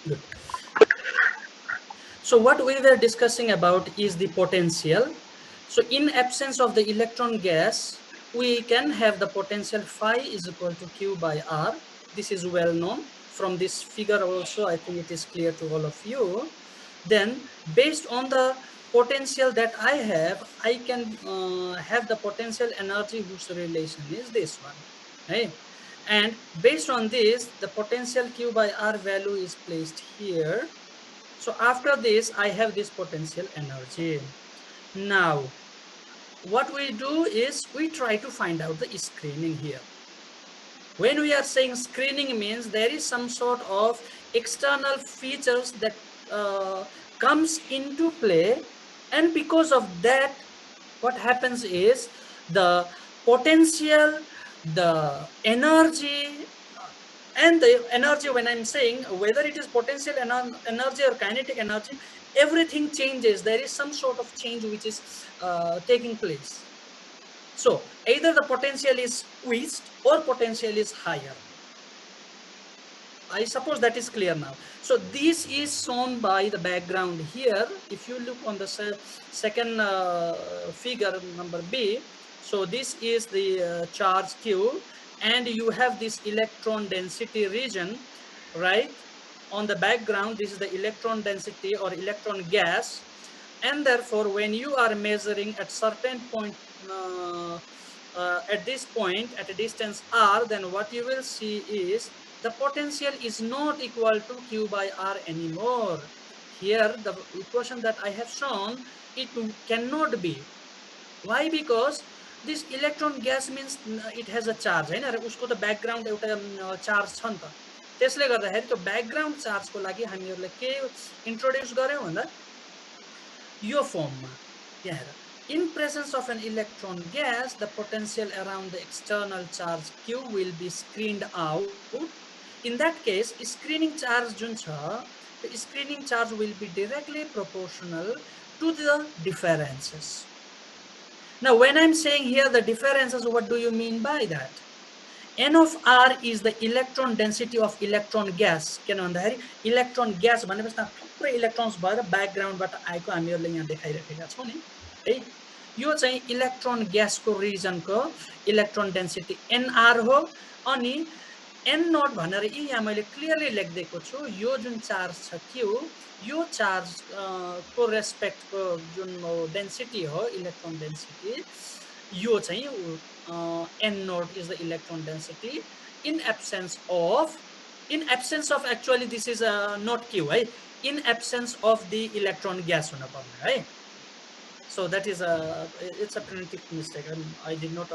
Good. So what we were discussing about is the potential. So in absence of the electron gas, we can have the potential phi is equal to Q by R. This is well known from this figure also. I think it is clear to all of you. Then based on the potential that I can have the potential energy whose relation is this one, right? And based on this, the potential Q by R value is placed here. So after this, I have this potential energy. Now, what we do is we try to find out the screening here. When we are saying screening means there is some sort of external features that comes into play, and because of that, what happens is the potential, the energy, and the energy, when I'm saying whether it is potential energy or kinetic energy, everything changes. There is some sort of change which is taking place. So either the potential is squeezed or potential is higher. I suppose that is clear now. So this is shown by the background here. If you look on the second figure number B, so this is the charge Q, and you have this electron density region, right? On the background, this is the electron density or electron gas, and therefore when you are measuring at certain point, at this point at a distance r, then what you will see is the potential is not equal to Q by R anymore. Here, the equation that I have shown, it cannot be. Why? Because this electron gas means it has a charge, हैन र उसको त background एउटा charge छ नि त, त्यसले गर्दाखेरि त्यो ब्याकग्राउन्ड चार्जको लागि हामीहरुले के इन्ट्रोड्युस गर्यौं भन्दा यो फर्ममा यहाँ हेर, in presence of an electron gas, the potential around the external charge Q will be screened out. In that case, screening charge जुन छ, the screening charge will be directly proportional to the differences. Now, when I'm saying here the differences, what do you mean by that? N of R is the electron density of electron gas. किन भन्दाखेरि electron gas भनेपछि थुप्रै electrons भएर ब्याकग्राउन्डबाट आएको हामीहरुले यहाँ देखाइरहेका छौं नि है। यो चाहिँ इलेक्ट्रोन ग्यासको रिजनको इलेक्ट्रोन डेन्सिटी NR हो। अनि N नोट भनेर यहाँ मैले क्लियरली लेखिदिएको छु, यो जुन चार्ज छ Q, यो चार्ज को रेस्पेक्टको जुन डेन्सिटी हो, इलेक्ट्रोन डेन्सिटी, यो चाहिँ N node is the electron density in absence of actually this is not Q, right? In absence of the electron gas हुन पर्ने है। So that is it's a printing mistake. I did not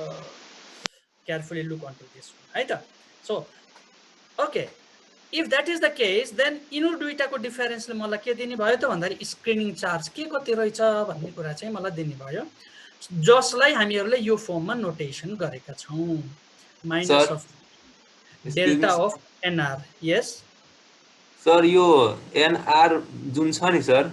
carefully look onto this one, right? So okay, if that is the case, then यिनीहरु दुईटाको डिफरेन्सले मलाई के दिने भयो त भन्दाखेरि screening charge के कति रहेछ भन्ने कुरा चाहिँ मलाई दिने भयो, जसलाई हामीहरुले यो फर्ममा नोटेसन गरेका छौं, minus of delta of NR. Yes sir, यो NR जुन छ नि सर,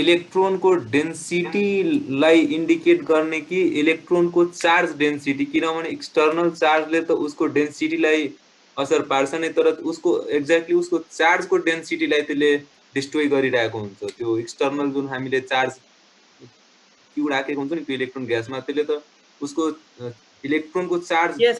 इलेक्ट्रोनको डेन्सिटीलाई इन्डिकेट गर्ने कि इलेक्ट्रोनको चार्ज डेन्सिटी, किनभने एक्सटर्नल चार्जले त उसको डेन्सिटीलाई असर पार्छ नै, तर उसको एक्ज्याक्टली उसको चार्जको डेन्सिटीलाई त्यसले डिस्ट्रोय गरिरहेको हुन्छ। त्यो एक्सटर्नल जुन हामीले चार्ज क्यू राखेको हुन्छ नि त्यो इलेक्ट्रोन ग्यासमा, त्यसले त उसको इलेक्ट्रोनको charge Yes,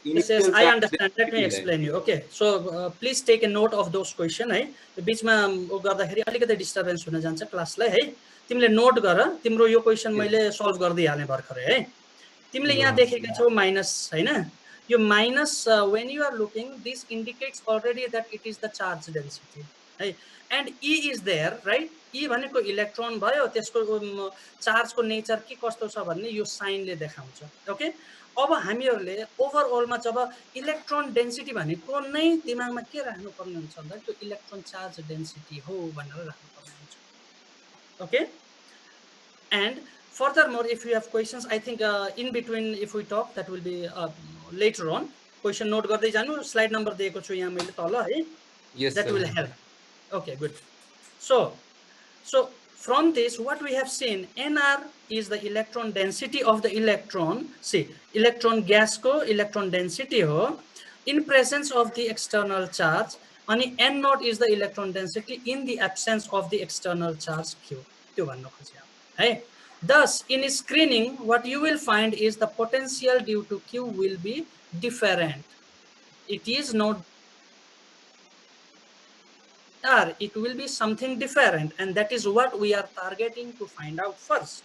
I understand. Let me explain you. Okay, so please take a note of those question है। बीचमा ओ गर्दाखेरि अलिकति डिस्टर्बेन्स हुन जान्छ क्लासलाई है। तिमीले नोट गर, तिम्रो यो क्वेशन मैले सल्भ गर्दै हाल्ने भर्खरै है। तिमीले यहाँ देखेका छौ माइनस हैन, यो minus when you are looking, this indicates already that it is the charge density है, and E is there, right? E भनेको इलेक्ट्रोन भयो, त्यसको चार्जको नेचर के कस्तो छ भन्ने यो साइनले देखाउँछ। ओके, अब हामीहरुले ओभरअलमा जब इलेक्ट्रोन डेन्सिटी भनेको नै दिमागमा के राख्नु पर्ने हुन्छ भन्दा त्यो इलेक्ट्रोन चार्ज डेन्सिटी हो भनेर राख्नु पर्ने हुन्छ। Okay, and furthermore, if you have questions, I think in between if we talk, that will be later on. Question note गर्दै जानु, स्लाइड नम्बर दिएको छु यहाँ मैले तल है। Yes, that sir. will help. Okay, good. So from this, what we have seen, NR is the electron density of the electron. See, electron gas ko electron density ho in presence of the external charge, अनि n naught is the electron density in the absence of the external charge q. त्यो भन्नु खोजे है. Thus, in screening, what you will find is the potential due to q will be different. It is not R, it will be something different, and that is what we are targeting to find out first.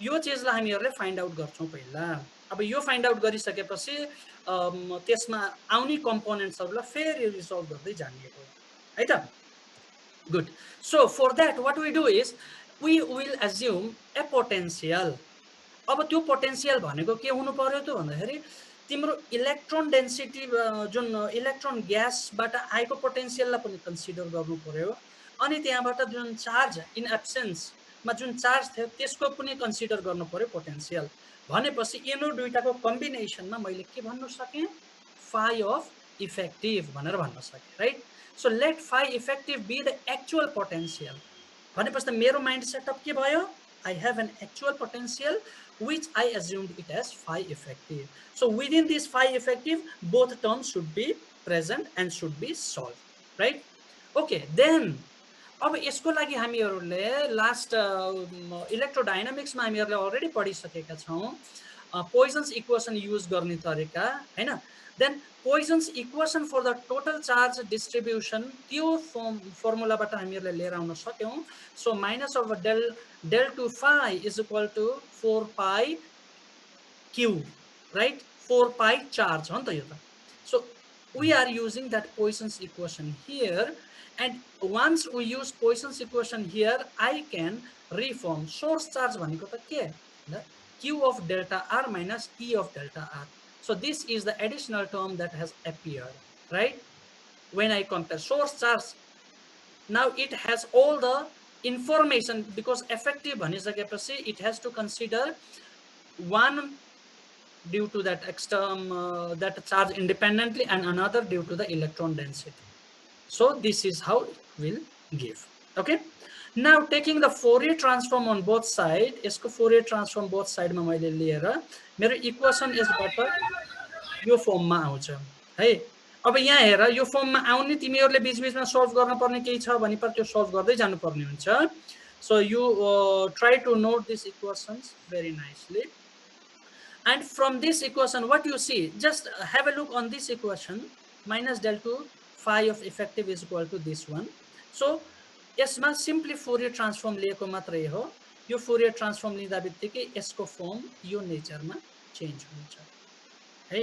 यो चिजलाई हामीहरूले find out गर्छौं पहिला. अब यो find out गरिसकेपछि त्यसमा आउने कम्पोनेन्ट्सहरुलाई फेरि रिजल्भ गर्दै जाने हो है त. Good. So for that what we do is we will assume a potential. अब त्यो पोटेन्शियल भनेको के हुनु पर्यो त भन्दाखेरि तिम्रो इलेक्ट्रोन डेन्सिटी जुन इलेक्ट्रोन ग्यासबाट आएको पोटेन्शियललाई पनि कन्सिडर गर्नु पर्यो, अनि त्यहाँबाट जुन चार्ज इन एब्सेन्स मा जुन चार्ज थियो त्यसको पनि कन्सिडर गर्नु पर्यो पोटेन्शियल. भनेपछि यिनीहरु दुईटाको कम्बिनेसनमा मैले के भन्न सके, फाइ अफ इफेक्टिभ भनेर भन्न सके, right. So let phi effective be the actual potential. भनेपछि त मेरो माइन्ड सेटअप के भयो, I have an actual potential which I assumed it as phi effective. So within this phi effective, both terms should be present and should be solved, right? Okay, then अब यसको लागि हामीहरुले last इलेक्ट्रोडायनामिक्समा हामीहरुले already पढिसकेका छौं Poisson's equation use गर्ने तरिका हैन. Then Poisson's equation for the total charge distribution त्यो फर्मुलाबाट हामीहरुले लिएर आउन सक्यौं. So minus of del 2 phi is equal to 4 pi q, right? 4 pi charge हो नि त यो त. So we are using that Poisson's equation here, and once we use Poisson's equation here, I can reform source charge भनेको त के, q of delta r minus e of delta r. So this is the additional term that has appeared, right? When I compare source charge, now it has all the information, because effective भनिसकेपछि it has to consider one due to that that charge independently and another due to the electron density. So this is how it will give. Okay. Now taking the Fourier transform on both side, यसको Fourier transform both side मा मैले लिएर मेरो equation यसबाट यो फर्ममा आउँछ है. अब यहाँ हेर, यो फर्ममा आउने तिमीहरुले बीच-बीचमा सल्भ गर्न पर्ने केही छ भने पर त्यो सल्भ गर्दै जानु पर्ने हुन्छ. So you try to note these equations very nicely, and from this equation what you see, just have a look on this equation, minus del 2 phi of effective is equal to this one. So यसमा simply Fourier transform लिएको मात्रै हो. यो Fourier transform लिँदा बित्तिकै यसको form यो नेचरमा change हुन्छ है.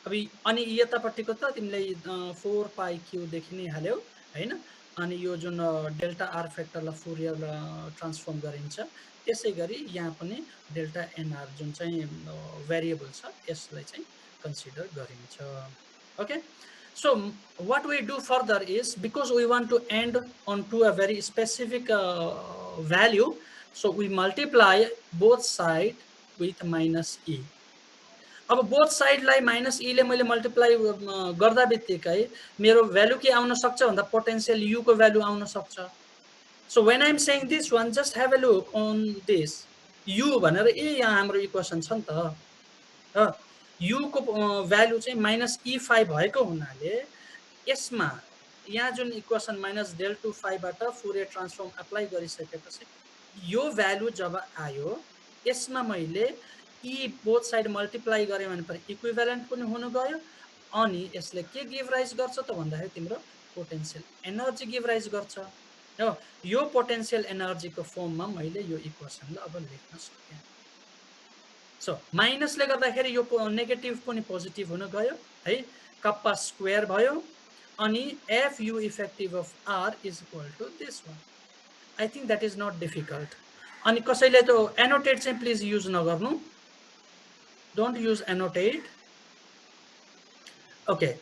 अब अनि यतापट्टिको त तिमीलाई 4 पाई q देखि नै हाल्यौ हैन. अनि यो जुन डेल्टा r फ्याक्टरलाई फोरियर ट्रान्सफर्म गरिन्छ, त्यसैगरी यहाँ पनि डेल्टा nr जुन चाहिँ भेरिएबल छ यसलाई चाहिँ कन्सिडर गरिन्छ. Okay. So what we do further is, because we want to end onto a very specific value, so we multiply both side with minus e. अब बोथ साइडलाई माइनस e ले मैले multiply गर्दा बित्तिकै मेरो भ्यालु के आउन सक्छ भन्दा पोटेन्शियल u को भ्यालु आउन सक्छ. So when I am saying this one, just have a look on this u भनेर यहाँ हाम्रो इक्वेसन छ नि त. u को भ्यालु चाहिँ माइनस e5 भएको हुनाले यसमा यहाँ जुन इक्वेसन माइनस del 2 phi बाट फोरियर ट्रान्सफर्म अप्लाई गरिसकेपछि यो भ्यालु जब आयो, यसमा मैले e बोथ साइड मल्टिप्लाई गरे भने पर इक्विभ्यालेन्ट पनि हुनु गयो, अनि यसले के गिभ राइज गर्छ त भन्दाखेरि तिम्रो पोटेन्शियल एनर्जी गिभ राइज गर्छ. यो पोटेन्शियल एनर्जी को फर्ममा मैले यो इक्वेसनलाई अब लेख्न सके. सो माइनसले गर्दाखेरि यो नेगेटिभ पनि पोजिटिभ हुन गयो है. कप्पा स्क्वायर भयो, अनि fu effective of r is equal to this one. I think that is not difficult. अनि कसैले त एनोटेट चाहिँ प्लिज युज नगर्नु, don't use annotate. Okay,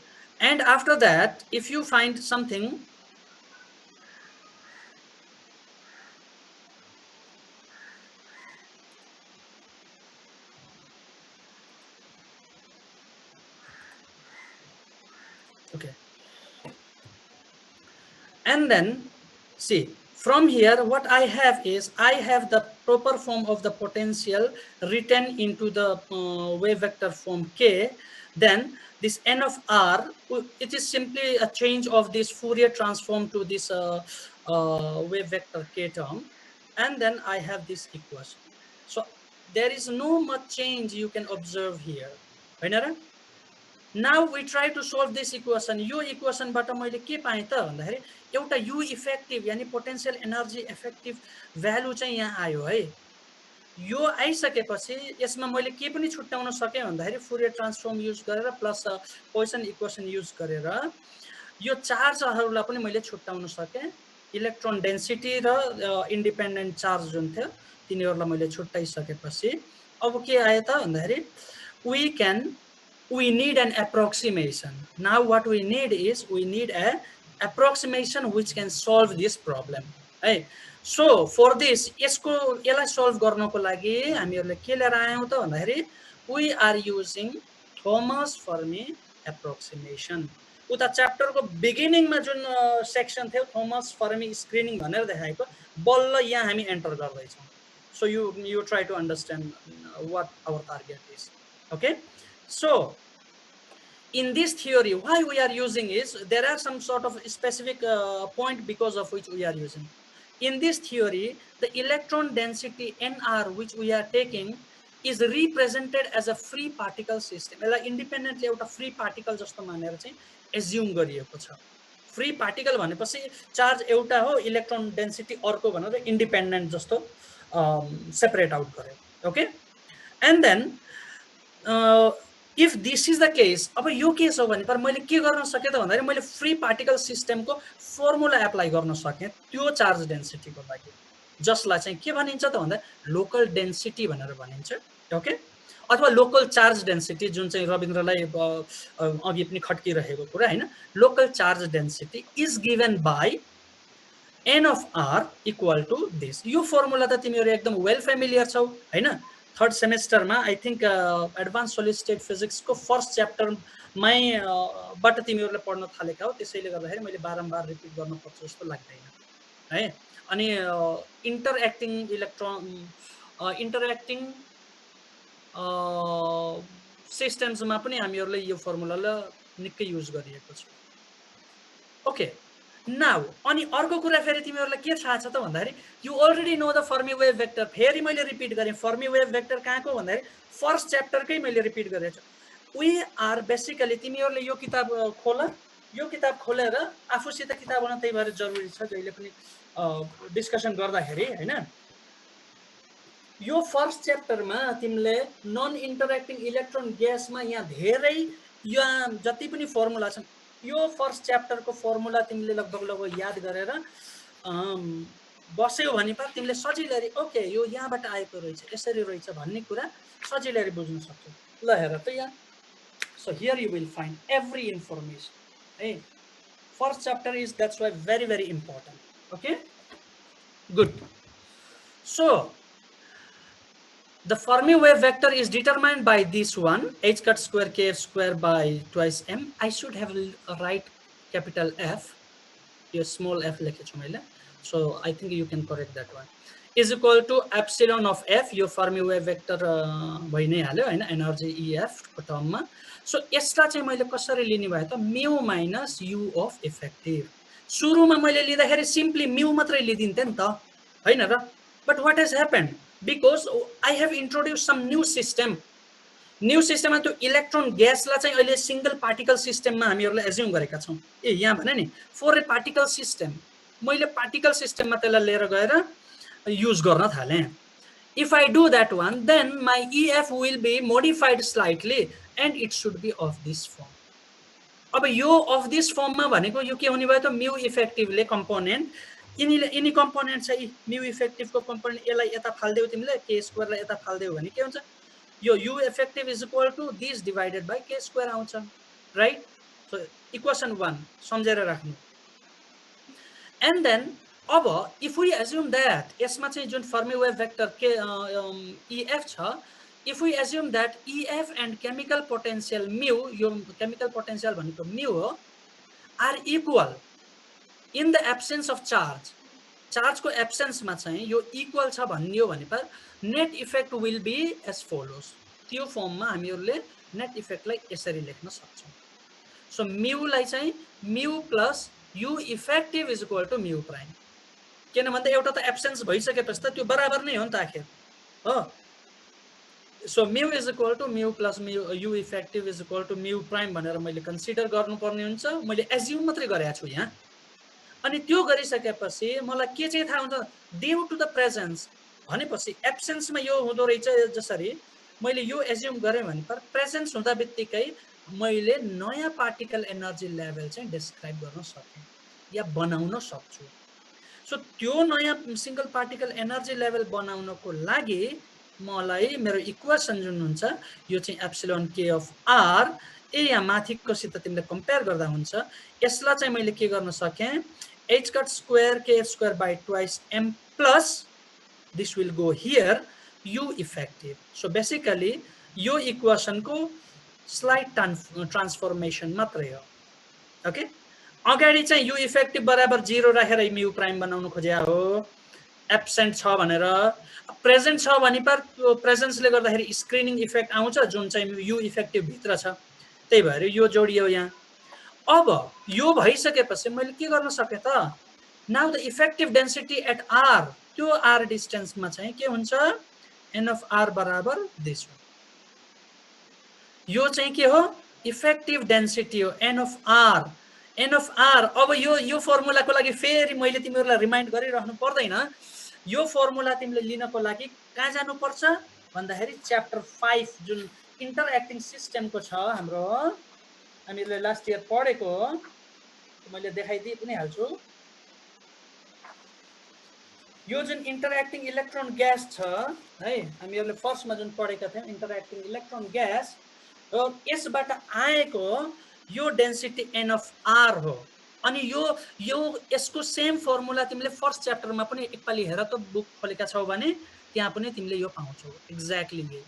and after that if you find something, okay, and then see from here what I have is I have the proper form of the potential written into the wave vector form k, then this n of r, it is simply a change of this Fourier transform to this wave vector k term, and then I have this equation. So there is no much change you can observe here. Now we try to solve this equation. यो इक्वेसनबाट मैले के पाएँ त भन्दाखेरि एउटा u effective यानी potential energy effective value चाहिँ यहाँ आयो है। यो आइसकेपछि यसमा मैले के पनि छुट्याउन सके भन्दाखेरि फुरियर ट्रान्सफर्म युज गरेर प्लस पोइसन इक्वेसन युज गरेर यो चार्जहरूलाई पनि मैले छुट्याउन सके। इलेक्ट्रोन डेन्सिटी र इन्डिपेन्डेन्ट चार्ज जुन थियो तिनीहरूलाई मैले छुट्याइसकेपछि अब के आयो त भन्दाखेरि we need an approximation. Now what we need is we need a approximation which can solve this problem. Hey, so for this यसलाई solve गर्नको लागि हामीहरुले के लिएर आयौं त भन्दाखेरि we are using Thomas Fermi approximation. उता च्याप्टर को बिगिनिङ मा जुन सेक्सन थियो थोमस फर्मी स्क्रिनिङ भनेर देखाएको बल्ल यहाँ हामी एन्टर गर्दै छौं. So you try to understand what our target is. Okay, so in this theory, why we are using is there are some sort of specific point because of which we are using. In this theory, the electron density nr which we are taking is represented as a free particle system. यसलाई independently एउटा free particle जस्तो मानेर चाहिँ assume गरिएको छ. Free particle भनेपछि charge एउटा हो, इलेक्ट्रोन डेन्सिटी अर्को भनेर independent जस्तो separate out गर्यो. Okay, and then if this is the case, अब यो केस हो भने पर मैले के गर्न सके त भन्दाखेरि मैले फ्री पार्टिकल सिस्टम को फर्मुला एप्लाई गर्न सके त्यो चार्ज डेन्सिटी को लागि, जसलाई चाहिँ के भनिन्छ त भन्दा लोकल डेन्सिटी भनेर भनिन्छ. ओके, अथवा लोकल चार्ज डेन्सिटी जुन चाहिँ रविन्द्रलाई अघि पनि खट्किरहेको कुरा हैन. Local charge density is given by n of r equal to this. यो फर्मुला त तिमीहरु एकदम वेल फेमिलियर छौ हैन. थर्ड सेमेस्टर में I think advance solid state physics को फर्स्ट चैप्टर में बाट तिमीहरुले पढ्न थालेका हो, त्यसैले गर्दाखेरि मैले बारम्बार रिपिट गर्न पर्छ जस्तो लाग्दैन है. अनि इंटरएक्टिङ सिस्टम्स में पनि हामीहरुले यो फर्मुला निकै युज गरिएको छ. ओके, नाउ अनि अर्को कुरा फेरि तिमीहरुलाई के थाहा छ त भन्दाखेरि you already know the Fermi wave vector. फेरि मैले रिपिट गरेँ फर्मी वेभ वेक्टर कहाँको भन्दाखेरि फर्स्ट च्याप्टरकै मैले रिपिट गरेको छु. वी आर बेसिकली तिमीहरुले यो किताब खोला, यो किताब खोलेर आफूसित किताब हुन त्यही भएर जरुरी छ जहिले पनि डिस्कसन गर्दाखेरि हैन. यो फर्स्ट च्याप्टरमा तिमीले नन इन्टरएक्टिङ इलेक्ट्रोन ग्यासमा यहाँ धेरै यहाँ जति पनि फर्मुला छन् यो फर्स्ट च्याप्टर को फर्मुला तिमीले लगभग याद गरेर बस्यौ भने पनि तिमीले सजिलै ओके यो यहाँबाट आएको रहेछ यसरी रहेछ भन्ने कुरा सजिलै बुझ्न सक्छौ. ल हेर त यहाँ. So here you will find every information है. First chapter is that's why very very important. Okay, good. So the Fermi wave vector is determined by this one h cut square kf square by twice m. I should have write capital F, your small f लेखेछु मैले. So I think you can correct that one. Is equal to epsilon of f, यो Fermi wave vector भइ नै हाल्यो हैन, energy EF को टर्ममा. So यसलाई चाहिँ मैले कसरी लिने भए त mu minus u of effective. सुरुमा मैले लिँदाखेरि सिम्पली म्यू मात्रै लिदिन्थे नि त हैन र. But what has happened? Because I have introduced some new system. New सिस्टममा त्यो इलेक्ट्रोन ग्यासलाई चाहिँ अहिले सिंगल पार्टिकल सिस्टममा हामीहरुले एज्युम गरेका छौं. यहाँ भने नि फर ए पार्टिकल सिस्टम मैले पार्टिकल सिस्टममा त्यसलाई लिएर गएर युज गर्न थाले. If I do that one, then my EF will be modified slightly and it should be of this form. अब यो of this form मा भनेको यो के हुने भयो त म्यू इफेक्टिभले कम्पोनेन्ट यिनी कम्पोनेन्ट छ म्यू इफेक्टिभ को कम्पोनेन्ट यसलाई यता फाल्देऊ तिमीले k स्क्वायर लाई यता फाल्देऊ भने के हुन्छ यो u effective is equal to this divided by k square आउँछ राइट. सो इक्वेसन 1 सम्झेर राख्नु. एन्ड देन अब इफ वी एज्युम दैट यसमा चाहिँ जुन फर्मी वेभ वेक्टर के EF छ, if we assume that EF and chemical potential mu, यो chemical potential भनेको mu हो, are equal in the absence of charge, चार्जको एब्सेन्समा चाहिँ यो इक्वल छ भनियो भने पर net effect will be as follows. त्यो फर्ममा हामीहरूले नेट इफेक्टलाई यसरी लेख्न सक्छौँ। सो म्युलाई चाहिँ mu plus U effective is equal to mu prime. किन भन्दा एउटा त एब्सेन्स भइसकेपछि त त्यो बराबर नै हो नि त आखिर हो। So mu is equal to mu plus mu U effective is equal to mu prime भनेर मैले कन्सिडर गर्नुपर्ने हुन्छ। मैले एज्युम मात्रै गरेको छु यहाँ। अनि त्यो गरिसकेपछि मलाई के चाहिँ थाहा हुन्छ, ड्यु टु द प्रेजेन्स भनेपछि एब्सेन्समा यो हुँदो रहेछ। जसरी मैले यो एज्युम गरेँ भने पर प्रेजेन्स हुँदा बित्तिकै मैले नयाँ पार्टिकल एनर्जी लेभल चाहिँ डिस्क्राइब गर्न सकेँ या बनाउन सक्छु। सो त्यो नयाँ सिंगल पार्टिकल एनर्जी लेभल बनाउनको लागि मलाई मेरो इक्वेसन जुन हुन्छ यो चाहिँ एप्सिलोन के अफ आर ए यहाँ माथिकोसित तिमीले कम्पेयर गर्दा हुन्छ। यसलाई चाहिँ मैले के गर्न सकेँ, h cut square kf square by twice m plus this will go here u effective. So basically यो इक्वेसनको स्लाइड ट्रान्सफर्मेसन मात्रै हो। ओके, अगाडि चाहिँ यु इफेक्टिभ बराबर 0 राखेर म्यु प्राइम बनाउनु खोजे हो एब्सेन्ट छ भनेर। प्रेजेन्ट छ भने पर प्रेजेन्सले गर्दाखेरि स्क्रिनिङ इफेक्ट आउँछ जुन चाहिँ यु इफेक्टिभ भित्र छ, त्यही भएर यो जोडियो यहाँ। अब यो भइसकेपछि मैले के गर्न सकेँ त, now the effective density at R, त्यो आर डिस्टेन्समा चाहिँ के हुन्छ, एन अफ आर बराबर दिस हो। यो चाहिँ के हो, इफेक्टिभ डेन्सिटी हो N of R. N of R अब यो फर्मुलाको लागि फेरि मैले तिमीहरूलाई रिमाइन्ड गरिराख्नु पर्दैन। यो फर्मुला तिमीले लिनको लागि कहाँ जानुपर्छ भन्दाखेरि च्याप्टर 5 जुन इन्टरएक्टिङ सिस्टमको छ हाम्रो, हामीहरूले लास्ट इयर पढेको हो, मैले देखाइदिइ पनि हाल्छु। यो जुन इन्टरएक्टिङ इलेक्ट्रोन ग्यास छ है, हामीहरूले फर्स्टमा जुन पढेका थियौँ इन्टरएक्टिङ इलेक्ट्रोन ग्यास, र यसबाट आएको यो डेन्सिटी एन अफ आर हो। अनि यो यसको सेम फर्मुला तिमीले फर्स्ट च्याप्टरमा पनि एकपालि हेर त, बुक खोलेका छौ भने त्यहाँ पनि तिमीले यो पाउँछौ एक्ज्याक्टली यही।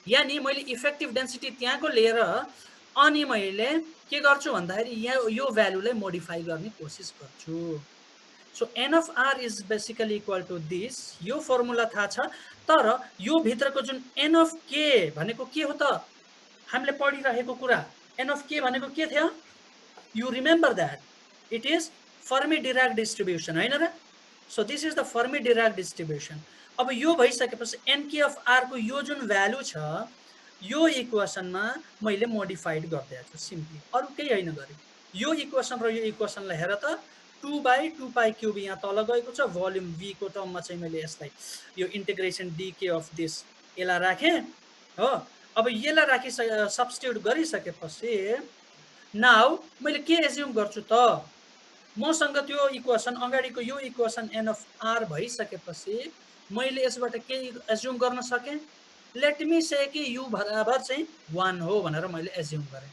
यानी मैले इफेक्टिभ डेन्सिटी त्यहाँको लिएर अनि मैले के गर्छु भन्दाखेरि यहाँ यो भ्यालुलाई मोडिफाई गर्ने कोसिस गर्छु। So N of are is basically equal to this. यो फर्मुला थाहा छ, तर यो भित्रको जुन एन अफ के भनेको के हो त, हामीले पढिरहेको कुरा एन अफ के भनेको के थियो, you remember that it is Fermi Dirac distribution होइन र। So this is the Fermi Dirac distribution. अब यो भइसकेपछि एनके अफ आरको यो जुन भ्यालु छ यो इक्वेसनमा मैले मोडिफाइड गरिदिएको छु सिम्पली, अरू केही होइन गरेँ। यो इक्वेसन र यो इक्वेसनलाई हेर त, 2/2 पाई क्युब यहाँ तल गएको छ, भोल्युम v को टर्ममा चाहिँ मैले यसलाई यो इन्टिग्रेसन dk अफ दिस यसलाई राखेँ हो। अब यसलाई राखि सब्स्टिट्युट गरिसकेपछि नाउ मैले के एज्युम गर्छु त, मसँग त्यो इक्वेसन अगाडिको यो इक्वेसन एन अफ आर भइसकेपछि मैले यसबाट के एज्युम गर्न सकेँ, लेट मी से कि यु बराबर चाहिँ 1 हो भनेर मैले एज्युम गरेँ।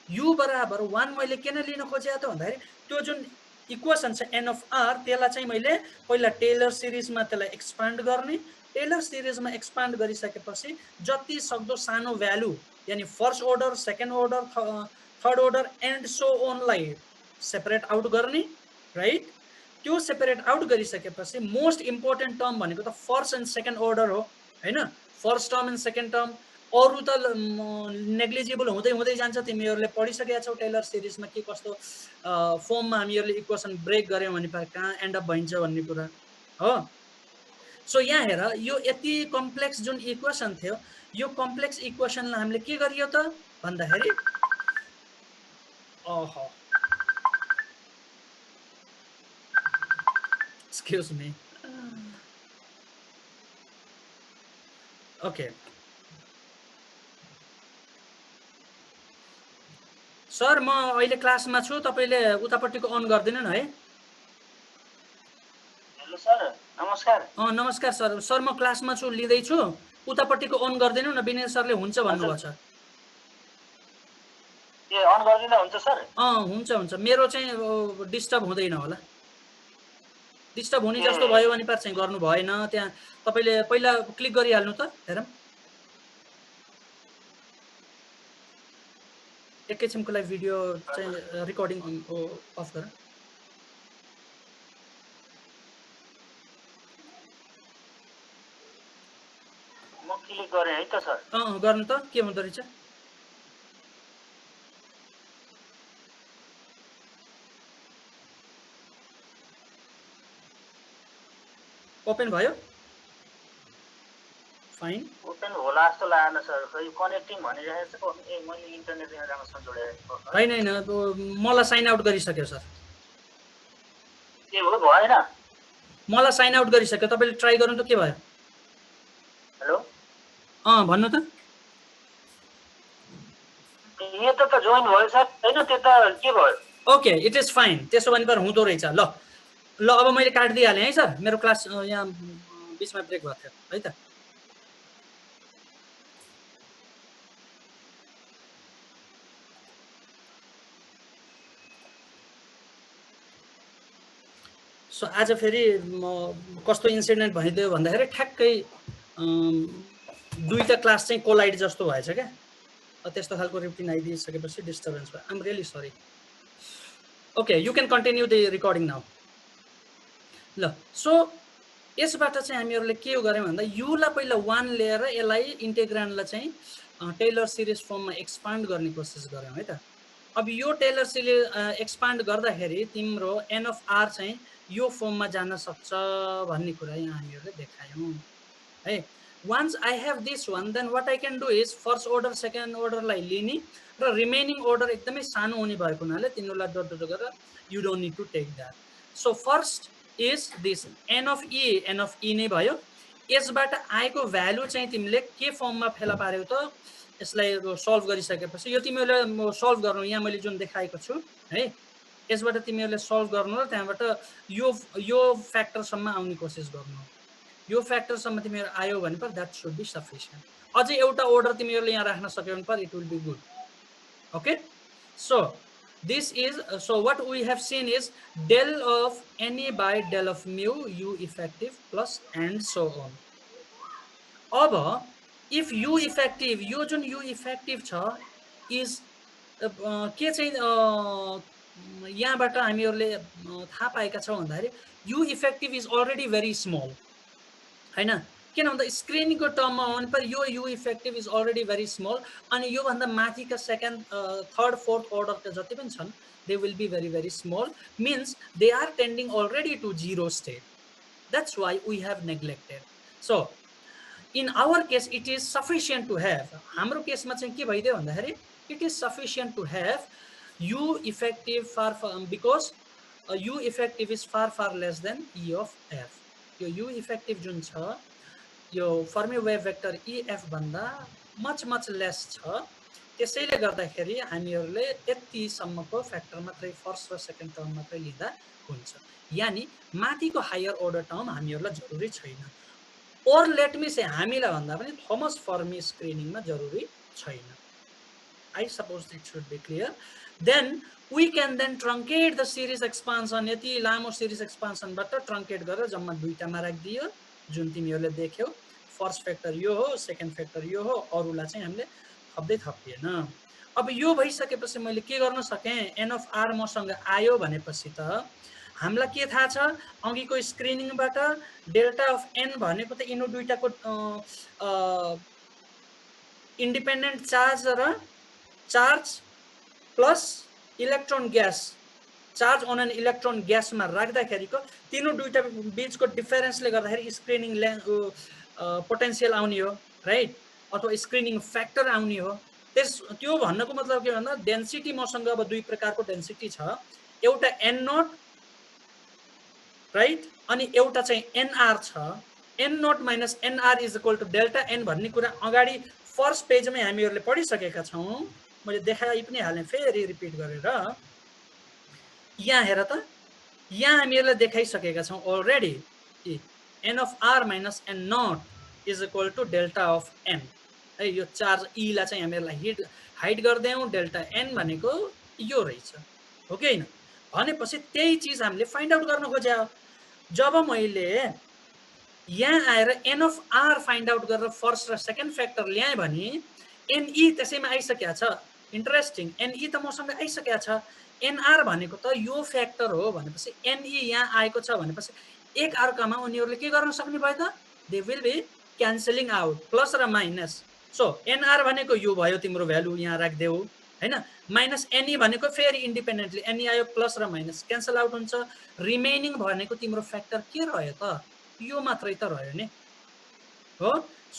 यु बराबर 1 मैले किन लिन खोजेँ त भन्दाखेरि त्यो जुन इक्वेसन छ एन अफ आर त्यसलाई चाहिँ मैले पहिला टेलर सिरिजमा त्यसलाई एक्सपान्ड गर्ने, टेलर सिरिजमा एक्सपान्ड गरिसकेपछि जति सक्दो सानो भ्यालु यानी first order, second order, third order and so ओनलाई सेपरेट आउट गर्ने, राइट। त्यो सेपरेट आउट गरिसकेपछि मोस्ट इम्पोर्टेन्ट टर्म भनेको त फर्स्ट एन्ड सेकेन्ड अर्डर हो होइन। First term and second term, अरू त नेग्लिजिबल हुँदै हुँदै जान्छ। तिमीहरूले पढिसकेका छौ टेलर सिरिजमा के कस्तो फर्ममा हामीहरूले इक्वेसन ब्रेक गऱ्यौँ भने कहाँ एन्ड अप भइन्छ भन्ने कुरा हो। सो यहाँ हेर, यो यति कम्प्लेक्स जुन इक्वेसन थियो, यो कम्प्लेक्स इक्वेसनलाई हामीले के गरियो त भन्दाखेरि एक्सक्युज मी, ओके सर म अहिले क्लासमा छु, तपाईँले उतापट्टिको अन गरिदिनु न है। हेलो सर, नमस्कार। नमस्कार सर। सर म क्लासमा छु, लिँदैछु, उतापट्टिको अन गरिदिनु न, विनय सरले हुन्छ भन्नुभएको छ। ए अन गरिदिँदा हुन्छ सर? हुन्छ हुन्छ, मेरो चाहिँ डिस्टर्ब हुँदैन होला। डिस्टर्ब हुने जस्तो भयो भने पर चाहिँ गर्नु भएन, त्यहाँ तपाईँले पहिला क्लिक गरिहाल्नु त, हेरौँ एकैछिनको लागि भिडियो चाहिँ रिकर्डिङ अफ गर। गरेँ है त सर। गर्नु त के हुँदो रहेछ? ओपन भयो? फाइन। ओपन होला जस्तो लागेन सर, खै कनेक्टिङ भनिरहेको छ। ए मैले इन्टरनेट यहाँ राम्रोसँग जोडेको होइन मलाई साइन आउट गरिसक्यो सर। के हो भएन? मलाई साइन आउट गरिसक्यो, तपाईँले ट्राई गर्नु त के भयो? हेलो भन्नु त। यो त जोइन भयो सर, होइन त्यो त के भयो? Okay, it is fine. त्यसो भने पर हुँदो रहेछ। ल अब मैले काटिदिइहालेँ है सर, मेरो क्लास यहाँ बिचमा ब्रेक भएको थियो है त। सो आज फेरि कस्तो इन्सिडेन्ट भइदियो भन्दाखेरि ठ्याक्कै दुईटा क्लास चाहिँ कोलाइड जस्तो भएछ क्या। त्यस्तो खालको रुटिन आइदिइसकेपछि डिस्टर्बेन्स भयो। I'm really sorry. Okay, you can continue the recording now. ल सो यसबाट चाहिँ हामीहरूले के गर्यौँ भन्दा युलाई पहिला 1 लिएर यसलाई इन्टेग्रान्डलाई चाहिँ टेलर सिरिज फर्ममा एक्सपान्ड गर्ने कोसिस गऱ्यौँ है त। अब यो टेलर सिरिज एक्सपान्ड गर्दाखेरि तिम्रो एन अफ आर चाहिँ यो फर्ममा जान सक्छ भन्ने कुरा यहाँ हामीहरूले देखायौँ है। Once I have this one, then what I can do is first order second orderलाई लिने र रिमेनिङ order एकदमै सानो हुने भएको हुनाले तिनीहरूलाई डट डट गरेर you don't need to take that. So first is this n of e नै भयो। यसबाट आएको भ्यालु चाहिँ तिमीले के फर्ममा फेला पार्यौ त, यसलाई सल्भ गरिसकेपछि यो तिमीहरूले सल्भ गर्नु। यहाँ मैले जुन देखाएको छु है, यसबाट तिमीहरूले सल्भ गर्नु र त्यहाँबाट यो फ्याक्टरसम्म आउने कोसिस गर्नु। यो फ्याक्टरसम्म तिमीहरू आयो भने पर द्याट सुड बी सफिसियन्ट। अझै एउटा order तिमीहरूले यहाँ राख्न सक्यो भने पर it will be good. Okay, so this is so what we have seen is del of NE by del of mu u effective plus and so on. अब if u effective, यो जुन u effective छ is के चाहिँ यहाँबाट हामीहरूले थाहा पाएका छौँ भन्दाखेरि u effective is already very small हैन। किन भन्दा स्क्रिनिङको टर्ममा हो भने पर यो u effective is already very small। अनि योभन्दा माथिका सेकेन्ड थर्ड फोर्थ orderका जति पनि छन् they will be very very small, means they are tending already to zero state. That's why we have neglected. So in our case it is sufficient to have, हाम्रो केसमा चाहिँ के भइदियो भन्दाखेरि it is sufficient to have u effective far because u effective is far less than e of f। यो u effective जुन छ यो फर्मी वेभ वेक्टर EF भन्दा मच लेस छ। त्यसैले गर्दाखेरि हामीहरूले यतिसम्मको फ्याक्टर मात्रै फर्स्ट र सेकेन्ड टर्म मात्रै लिँदा हुन्छ। यानी माथिको हायर order टर्म हामीहरूलाई जरुरी छैन। और लेट मी से हामीलाई भन्दा पनि थोमस फर्मी स्क्रिनिङमा जरुरी छैन। I suppose it should be clear. Then we can then truncate the series expansion। यति लामो series expansion बाट truncate गरेर जम्मा दुईटामा राखिदियो जुन तिमीहरूले देख्यौ। फर्स्ट फ्याक्टर यो हो, सेकेन्ड फ्याक्टर यो हो, अरूलाई चाहिँ हामीले थप्दै थपिएन। अब यो भइसकेपछि मैले के गर्न सकेँ, एन अफ आर मसँग आयो भनेपछि त हामीलाई के थाहा छ, अघिको स्क्रिनिङबाट डेल्टा अफ एन भनेको त यिनीहरू दुईटाको इन्डिपेन्डेन्ट चार्ज र charge plus electron gas, charge on an electron ग्यासमा राख्दाखेरिको तीनों दुईटा बीचको डिफरेन्सले गर्दाखेरि स्क्रिनिङ पोटेन्शियल आउने हो राइट, अथवा स्क्रिनिङ फ्याक्टर आउने हो। त्यो भन्नको मतलब के भन्दा डेन्सिटी मसँग अब दुई प्रकारको डेन्सिटी छ, एउटा एन नोट राइट अनि एउटा चाहिँ एनआर छ। N naught minus NR is equal to delta N भन्ने कुरा अगाडि फर्स्ट पेजमै हामीहरूले पढिसकेका छौँ। मैले देखाइ पनि हालेँ फेरि रिपिट गरेर। यहाँ हेर त, यहाँ हामीहरूले देखाइसकेका छौँ already N of R minus N naught is equal to delta of N है। यो चार्ज ईलाई चाहिँ हामीहरूलाई हाइड गरिदियौँ, डेल्टा एन भनेको यो रहेछ हो कि होइन। भनेपछि त्यही चिज हामीले फाइन्ड आउट गर्न खोज्या। जब मैले यहाँ आएर N of R find out गरेर फर्स्ट र सेकेन्ड फ्याक्टर ल्याएँ भने एनई त्यसैमा आइसकेको छ। इन्ट्रेस्टिङ, एनई त मसँग आइसकेको छ। एनआर भनेको त यो फ्याक्टर हो भनेपछि एनई यहाँ आएको छ भनेपछि एक अर्कामा उनीहरूले के गर्न सक्ने भयो त, they will be cancelling out plus र माइनस सो एनआर भनेको यो भयो तिम्रो भ्यालु यहाँ राख्देऊ हैन माइनस एनई भनेको फेरि इन्डिपेन्डेन्टली एनई आयो प्लस र माइनस क्यान्सल आउट हुन्छ रिमेनिङ भनेको तिम्रो फ्याक्टर के रह्यो त यो मात्रै त रह्यो नि हो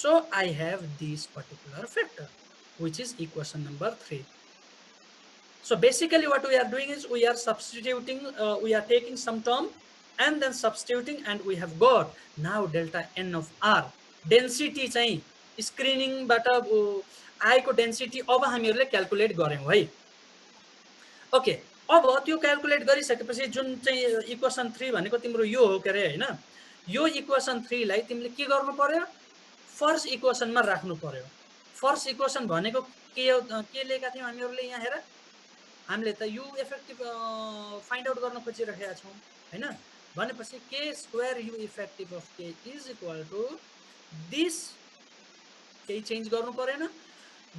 so I have this particular factor which is equation number 3. So basically what we are doing is we are substituting, we are taking some term and then substituting and we have got now delta n of r. Density चाहिँ screening बाट आएको density अब हामीहरूले calculate गर्यौं है okay अब त्यो calculate गरिसकेपछि जुन चाहिँ इक्वेसन 3 भनेको तिम्रो यो हो के रे हैन यो इक्वेसन 3 लाई तिमीले के गर्नु पर्यो फर्स्ट इक्वेसनमा राख्नु पर्यो फर्स्ट इक्वेसन भनेको के लेखा थियौ हामीहरुले यहाँ हेर हामीले त u इफेक्टिभ फाइन्ड आउट गर्न खोजिरहेका छौं हैन भनेपछि k square u effective of k is equal to this केही चेन्ज गर्नु परेन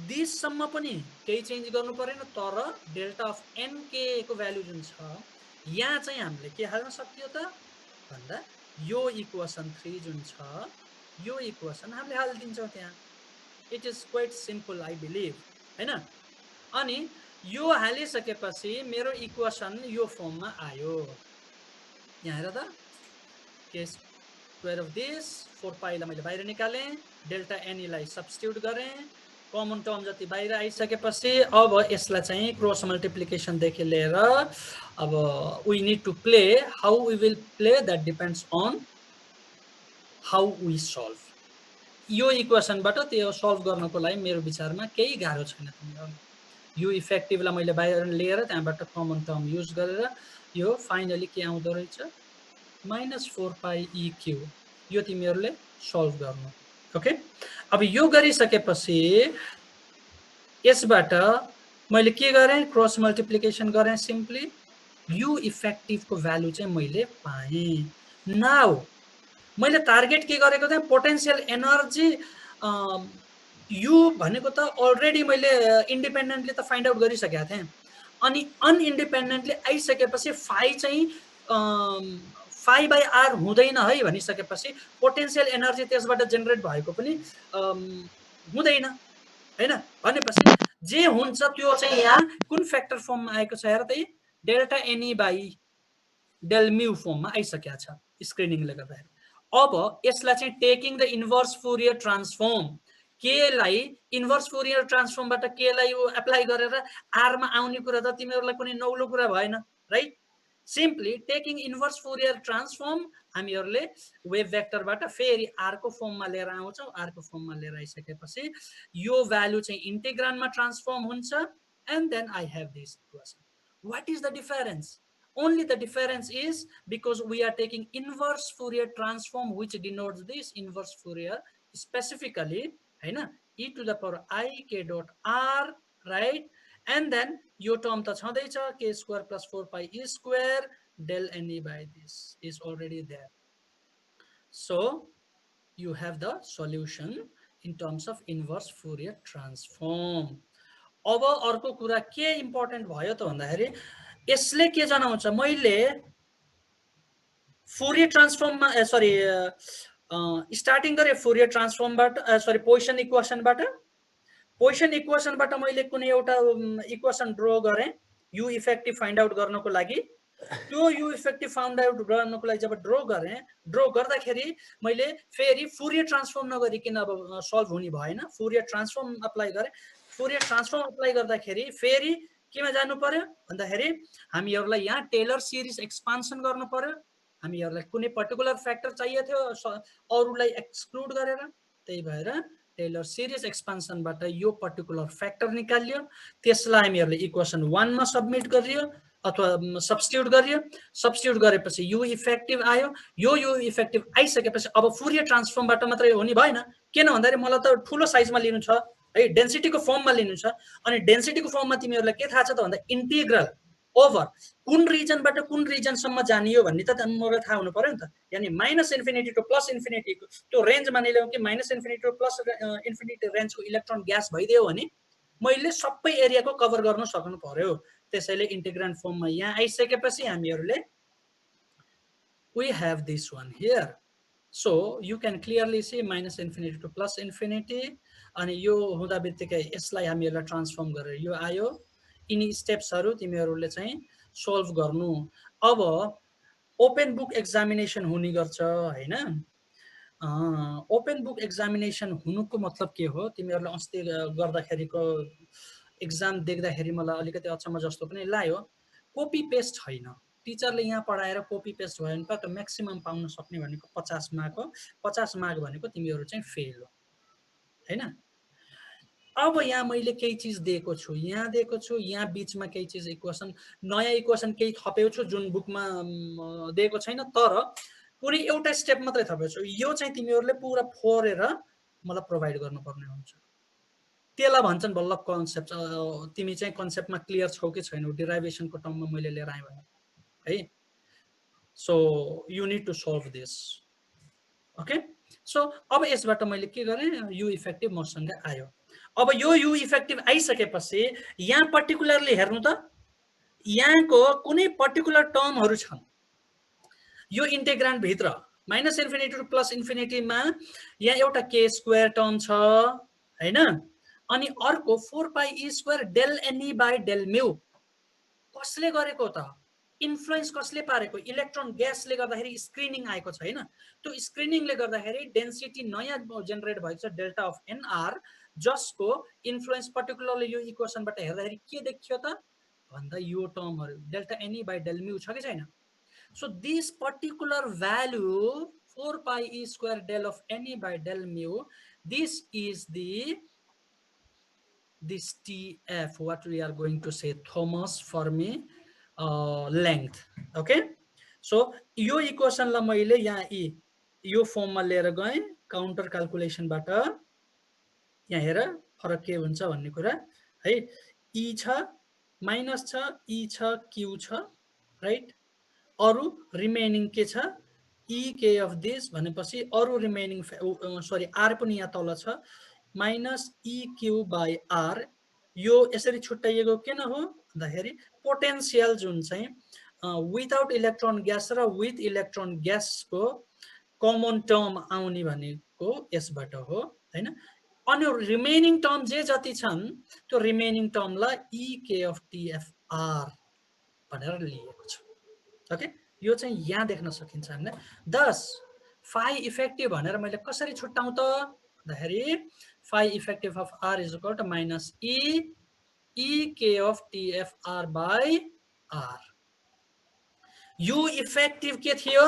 दिस सम्म पनि केही चेन्ज गर्नु परेन तर डेल्टा अफ nk को भ्यालु जुन छ यहाँ चाहिँ हामीले के हाल्न सक्यो त भन्दा यो इक्वेसन 3 जुन छ यो इक्वेसन हामीले हाल्दिन्छौं त्यहाँ it is quite simple I believe हैन अनि यो हालिसकेपछि मेरो इक्वेसन यो फर्ममा आयो यहाँ हेर त k स्क्वायर अफ दिस 4 पाइ लाई मैले बाहिर निकाले डेल्टा n लाई सब्स्टिट्युट गरे कमन टर्म जति बाहिर आइसकेपछि अब यसलाई चाहिँ क्रस मल्टिप्लिकेसन देखि लिएर अब we need to play how we will play that depends on how we solve यो इक्वेसनबाट त्यो सल्भ गर्नको लागि मेरो विचारमा केही गाह्रो छैन तिमीहरुलाई यो इफेक्टिभलाई मैले बाहिर लिएर त्यहाँबाट कमन टर्म युज गरेर यो फाइनली के आउँदो रहेछ -4 पाइ eq यो तिमीहरुले सल्भ गर्नु ओके अब यो गरिसकेपछि यसबाट मैले के गरे क्रस मल्टिप्लिकेसन गरे सिम्पली u इफेक्टिभ को भ्यालु चाहिँ मैले पाए नाउ मैले टार्गेट के गरेको थिएँ पोटेन्शियल एनर्जी u भनेको त अलरेडी मैले इन्डिपेन्डेन्टली त फाइन्ड आउट गरिसकेका थिएँ अनि अनइन्डिपेन्डेन्टली आइसकेपछि फाइ चाहिँ फाइ बाइ आर हुँदैन है भनिसकेपछि पोटेन्शियल एनर्जी त्यसबाट जेनेरेट भएको पनि हुँदैन हैन भनेपछि जे हुन्छ त्यो चाहिँ यहाँ कुन फ्याक्टर फर्ममा आएको छ हेर त डेल्टा ne बाइ डेल म्यु फर्ममा आइसकेको छ स्क्रिनिङले गर्दाखेरि अब यसलाई चाहिँ taking the inverse Fourier transform के लाई इन्भर्स फुरियर ट्रान्सफर्मबाट के लाई एप्लाई गरेर आर मा आउने कुरा त तिमीहरुलाई कुनै नौलो कुरा भएन right simply taking inverse Fourier transform हामीहरुले वेभ भेक्टरबाट फेरि आर को फर्ममा लिएर आउँछौं आर को फर्ममा लिएर आइसकेपछि यो भ्यालु चाहिँ इन्टिग्रान्डमा ट्रान्सफर्म हुन्छ and then I have this equation what is the difference only the difference is because we are taking inverse Fourier transform which denotes this inverse Fourier specifically हैन e to the power I k dot r right and then यो term त छँदै छ k square plus 4 pi e square del ne by this is already there so you have the solution in terms of inverse Fourier transform अब अर्को कुरा के important भयो त भन्दाखेरि यसले के जनाउँछ मैले फुरियर ट्रान्सफर्ममा सरी स्टार्टिङ गरे फुरियर ट्रान्सफर्मबाट सरी पोजिसन इक्वेसनबाट मैले कुनै एउटा इक्वेसन ड्रा गरे u इफेक्टिभ फाइन्ड आउट गर्नको लागि त्यो u इफेक्टिभ फाइन्ड आउट गर्नको लागि जब ड्रा गर्दाखेरि मैले फेरि फुरियर ट्रान्सफर्म नगरिकन अब सल्भ हुने भएन फुरियर ट्रान्सफर्म अप्लाई गरे फुरियर ट्रान्सफर्म अप्लाई गर्दाखेरि फेरि केमा जानु पर्यो भन्दाखेरि हामीहरुलाई यहाँ टेलर सिरिज एक्सपान्सन गर्नु पर्यो हामीहरुलाई कुनै पर्टिकुलर फ्याक्टर चाहिए थियो अरुलाई एक्सक्लुड गरेर त्यही भएर टेलर सिरिज एक्सपान्सनबाट यो पर्टिकुलर फ्याक्टर निकालियो त्यसलाई हामीहरुले इक्वेसन 1 मा सबमिट गरियो अथवा सब्स्टिट्युट गरेपछि u इफेक्टिभ आयो यो u इफेक्टिभ आइसकेपछि अब फुरियर ट्रान्सफर्मबाट मात्रै हुने भएन किन भन्दाखेरि मलाई त ठुलो साइजमा लिनु छ है डेन्सिटी को फर्ममा लिनु छ अनि डेन्सिटी को फर्ममा तिमीहरुलाई के थाहा छ त भन्दा इन्टिग्रल ओभर कुन रिजनबाट कुन रिजन सम्म जानियो भन्ने त मलाई थाहा हुनु पर्यो नि त यानी -इन्फिनिटी टु +इन्फिनिटी त्यो रेन्ज मानिल्याउ कि -इन्फिनिटी टु +इन्फिनिटी रेन्जको इलेक्ट्रोन ग्यास भइदियो भने मैले सबै एरियाको कभर गर्न सक्नु पर्यो त्यसैले इन्टिग्रान्ड फर्ममा यहाँ आइसकेपछि हामीहरुले we have this one here So you can clearly see minus infinity to plus infinity, अनि यो हुँदा बित्तिकै यसलाई हामीहरुले ट्रान्सफर्म गरेर यो आयो। यिनी स्टेप्सहरु तिमीहरुले चाहिँ सोल्भ गर्नु। अब ओपन बुक एक्जामिनेसन हुने गर्छ हैन। ओपन बुक एक्जामिनेसन हुनुको मतलब के हो? तिमीहरुले अस्ति गर्दाखेरिको एक्जाम देख्दाखेरि मलाई अलिकति अचम्म जस्तो पनि लाग्यो। कपी पेस्ट छैन। टिचरले यहाँ पढाएर कपी पेस्ट भयो भने त म्याक्सिमम पाउन सक्ने भनेको 50 मार्क हो। 50 मार्क भनेको तिमीहरु चाहिँ फेल हो हैन। अब यहाँ मैले केही चीज दिएको छु, यहाँ दिएको छु, यहाँ बीचमा केही चीज इक्वेसन, नयाँ इक्वेसन केही थपेको छु जुन बुकमा दिएको छैन, तर कुनै एउटा स्टेप मात्रै थपेको छु। यो चाहिँ तिमीहरुले पुरा फोरेर मलाई प्रोवाइड गर्नुपर्ने हुन्छ। त्यसलाई भन्छन् बल्ल कन्सेप्ट। तिमी चाहिँ कन्सेप्टमा क्लियर छौ कि छैनौ, डेरिभेसनको टर्ममा मैले लिएर आएँ भने है। So you need to solve this. Okay, so अब यसबाट मैले के गरेँ, यु इफेक्टिभ मसँग आयो। अब यो यु इफेक्टिभ आइसकेपछि यहाँ पर्टिकुलरली हेर्नु त, यहाँको कुनै पर्टिकुलर टर्महरु छन् यो इन्टिग्रान्ड भित्र। माइनस इन्फिनिटी टु प्लस इन्फिनिटीमा यहाँ एउटा के स्क्वायर टर्म छ हैन, अनि अर्को 4 pi E square del n e by del mu. कसले गरेको त? इन्फ्लुएन्स कसले पारेको? इलेक्ट्रोन ग्यासले गर्दाखेरि स्क्रिनिङ आएको छ हैन। त्यो स्क्रिनिङले गर्दाखेरि डेन्सिटी नयाँ जेनेरेट भएको छ डेल्टा अफ एनआर, जसको इन्फ्लुएन्स पर्टिकुलरली यो इक्वेसनबाट हेर्दाखेरि के देखियो त भन्दा यो टर्महरु delta n e by del mu छ कि छैन। So this particular value 4 pi E square del of n e by del mu, this is this TF, what we are going to say Thomas Fermi length. Okay, so यो इक्वेसनलाई मैले यहाँ यो फर्ममा लिएर गएँ काउन्टर क्याल्कुलेसनबाट। यहाँ हेर फरक के हुन्छ भन्ने कुरा है। ई छ, माइनस छ, ई छ, क्यू छ, राइट। अरु रिमेनिङ के छ, ई के अफ दिस भनेपछि अरु रिमेनिङ सरी आर पनि यहाँ तल छ, minus E Q by R. यो यसरी छुट्याइएको किन हो भन्दाखेरि पोटेन्शियल जुन चाहिँ विदाउट इलेक्ट्रोन ग्यास र विथ इलेक्ट्रोन ग्यासको कमन टर्म आउने भनेको यसबाट हो हैन। अनि रिमेनिङ टर्म जे जति छन् त्यो remaining टर्मलाई E k of TF are भनेर लिएको छ। ओके, यो चाहिँ यहाँ देख्न सकिन्छ हामीले। दस फाइ इफेक्टिभ भनेर मैले कसरी छुट्याउँ त भन्दाखेरि phi effective of are is equal to minus e k of TF r by r. U effective के थियो?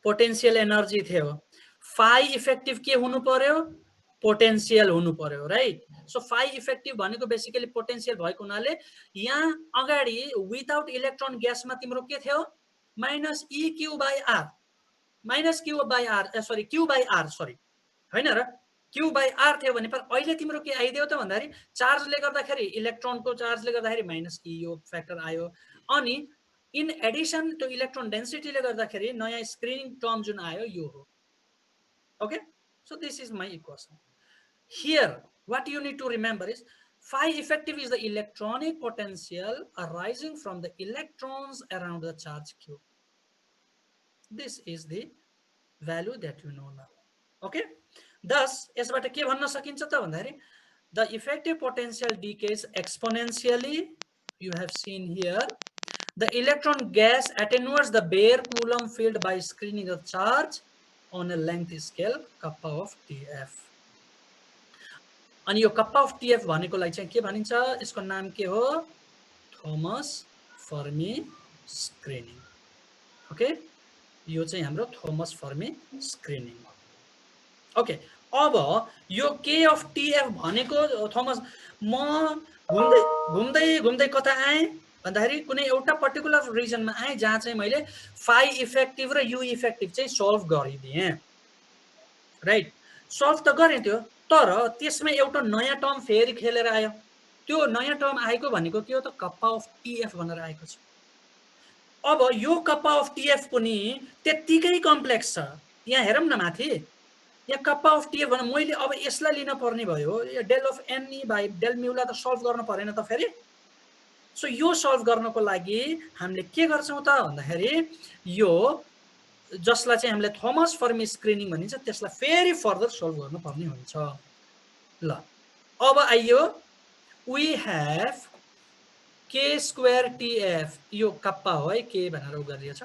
पोटेन्शियल एनर्जी थियो। फाइ इफेक्टिभ के हुनु पर्यो? पोटेन्शियल हुनु पर्यो, राइट। सो फाइ इफेक्टिभ भनेको बेसिकली पोटेन्शियल भएको हुनाले यहाँ अगाडि विदाउट इलेक्ट्रोन ग्यासमा तिम्रो के थियो? Minus E Q by R, minus Q by R, sorry Q by R, sorry हैन र, क्यू बाई आर थियो भने पर अहिले तिम्रो के आइदियो त भन्दाखेरि चार्जले गर्दाखेरि, इलेक्ट्रोनको चार्जले गर्दाखेरि माइनस ई यो फ्याक्टर आयो। अनि इन एडिसन टु इलेक्ट्रोन डेन्सिटीले गर्दाखेरि नयाँ स्क्रिनिङ टर्म जुन आयो यो हो। Okay, so this is my equation. Here what you need to remember is phi effective is the electronic potential arising from the electrons around the charge q. This is the value that you know now. Okay, thus यसबाट के भन्न सकिन्छ त भन्दाखेरि the effective potential decays exponentially. You have seen here the electron gas attenuates the bare Coulomb field by screening the charge on a length scale kappa of TF. अनि यो kappa of TF भनेकोलाई चाहिँ के भनिन्छ? यसको नाम के हो? Thomas Fermi screening. Okay, यो चाहिँ हाम्रो थोमस फर्मी स्क्रिनिङ हो। ओके, अब यो के अफ टीएफ भनेको थोमस, म घुम्दै घुम्दै कता आएँ भन्दाखेरि कुनै एउटा पर्टिकुलर रिजनमा आएँ जहाँ चाहिँ मैले फाइ इफेक्टिभ र यु इफेक्टिभ चाहिँ सल्भ गरिदिएँ, राइट। सल्भ त गरेँ त्यो, तर त्यसमा एउटा नयाँ टर्म फेरि खेलेर आयो। त्यो नयाँ टर्म आएको भनेको के हो त? कप्पा अफ टीएफ भनेर आएको छ। अब यो कप्पा अफ टीएफ पनि त्यतिकै कम्प्लेक्स छ। यहाँ हेरौँ न माथि, यहाँ कप्पा अफ टीएफ भने मैले अब यसलाई लिन पर्ने भयो, del of n e by del म्यूलाई त सल्भ गर्न परेन त फेरि। सो यो सल्भ गर्नको लागि हामीले के गर्छौँ त भन्दाखेरि यो जसलाई चाहिँ हामीले थोमस फर्मी स्क्रिनिङ भनिन्छ त्यसलाई फेरि फर्दर सल्भ गर्नुपर्ने हुन्छ। ल अब आइयो we have k square tf, यो कप्पा हो है, के भनेर उ गरिएको छ।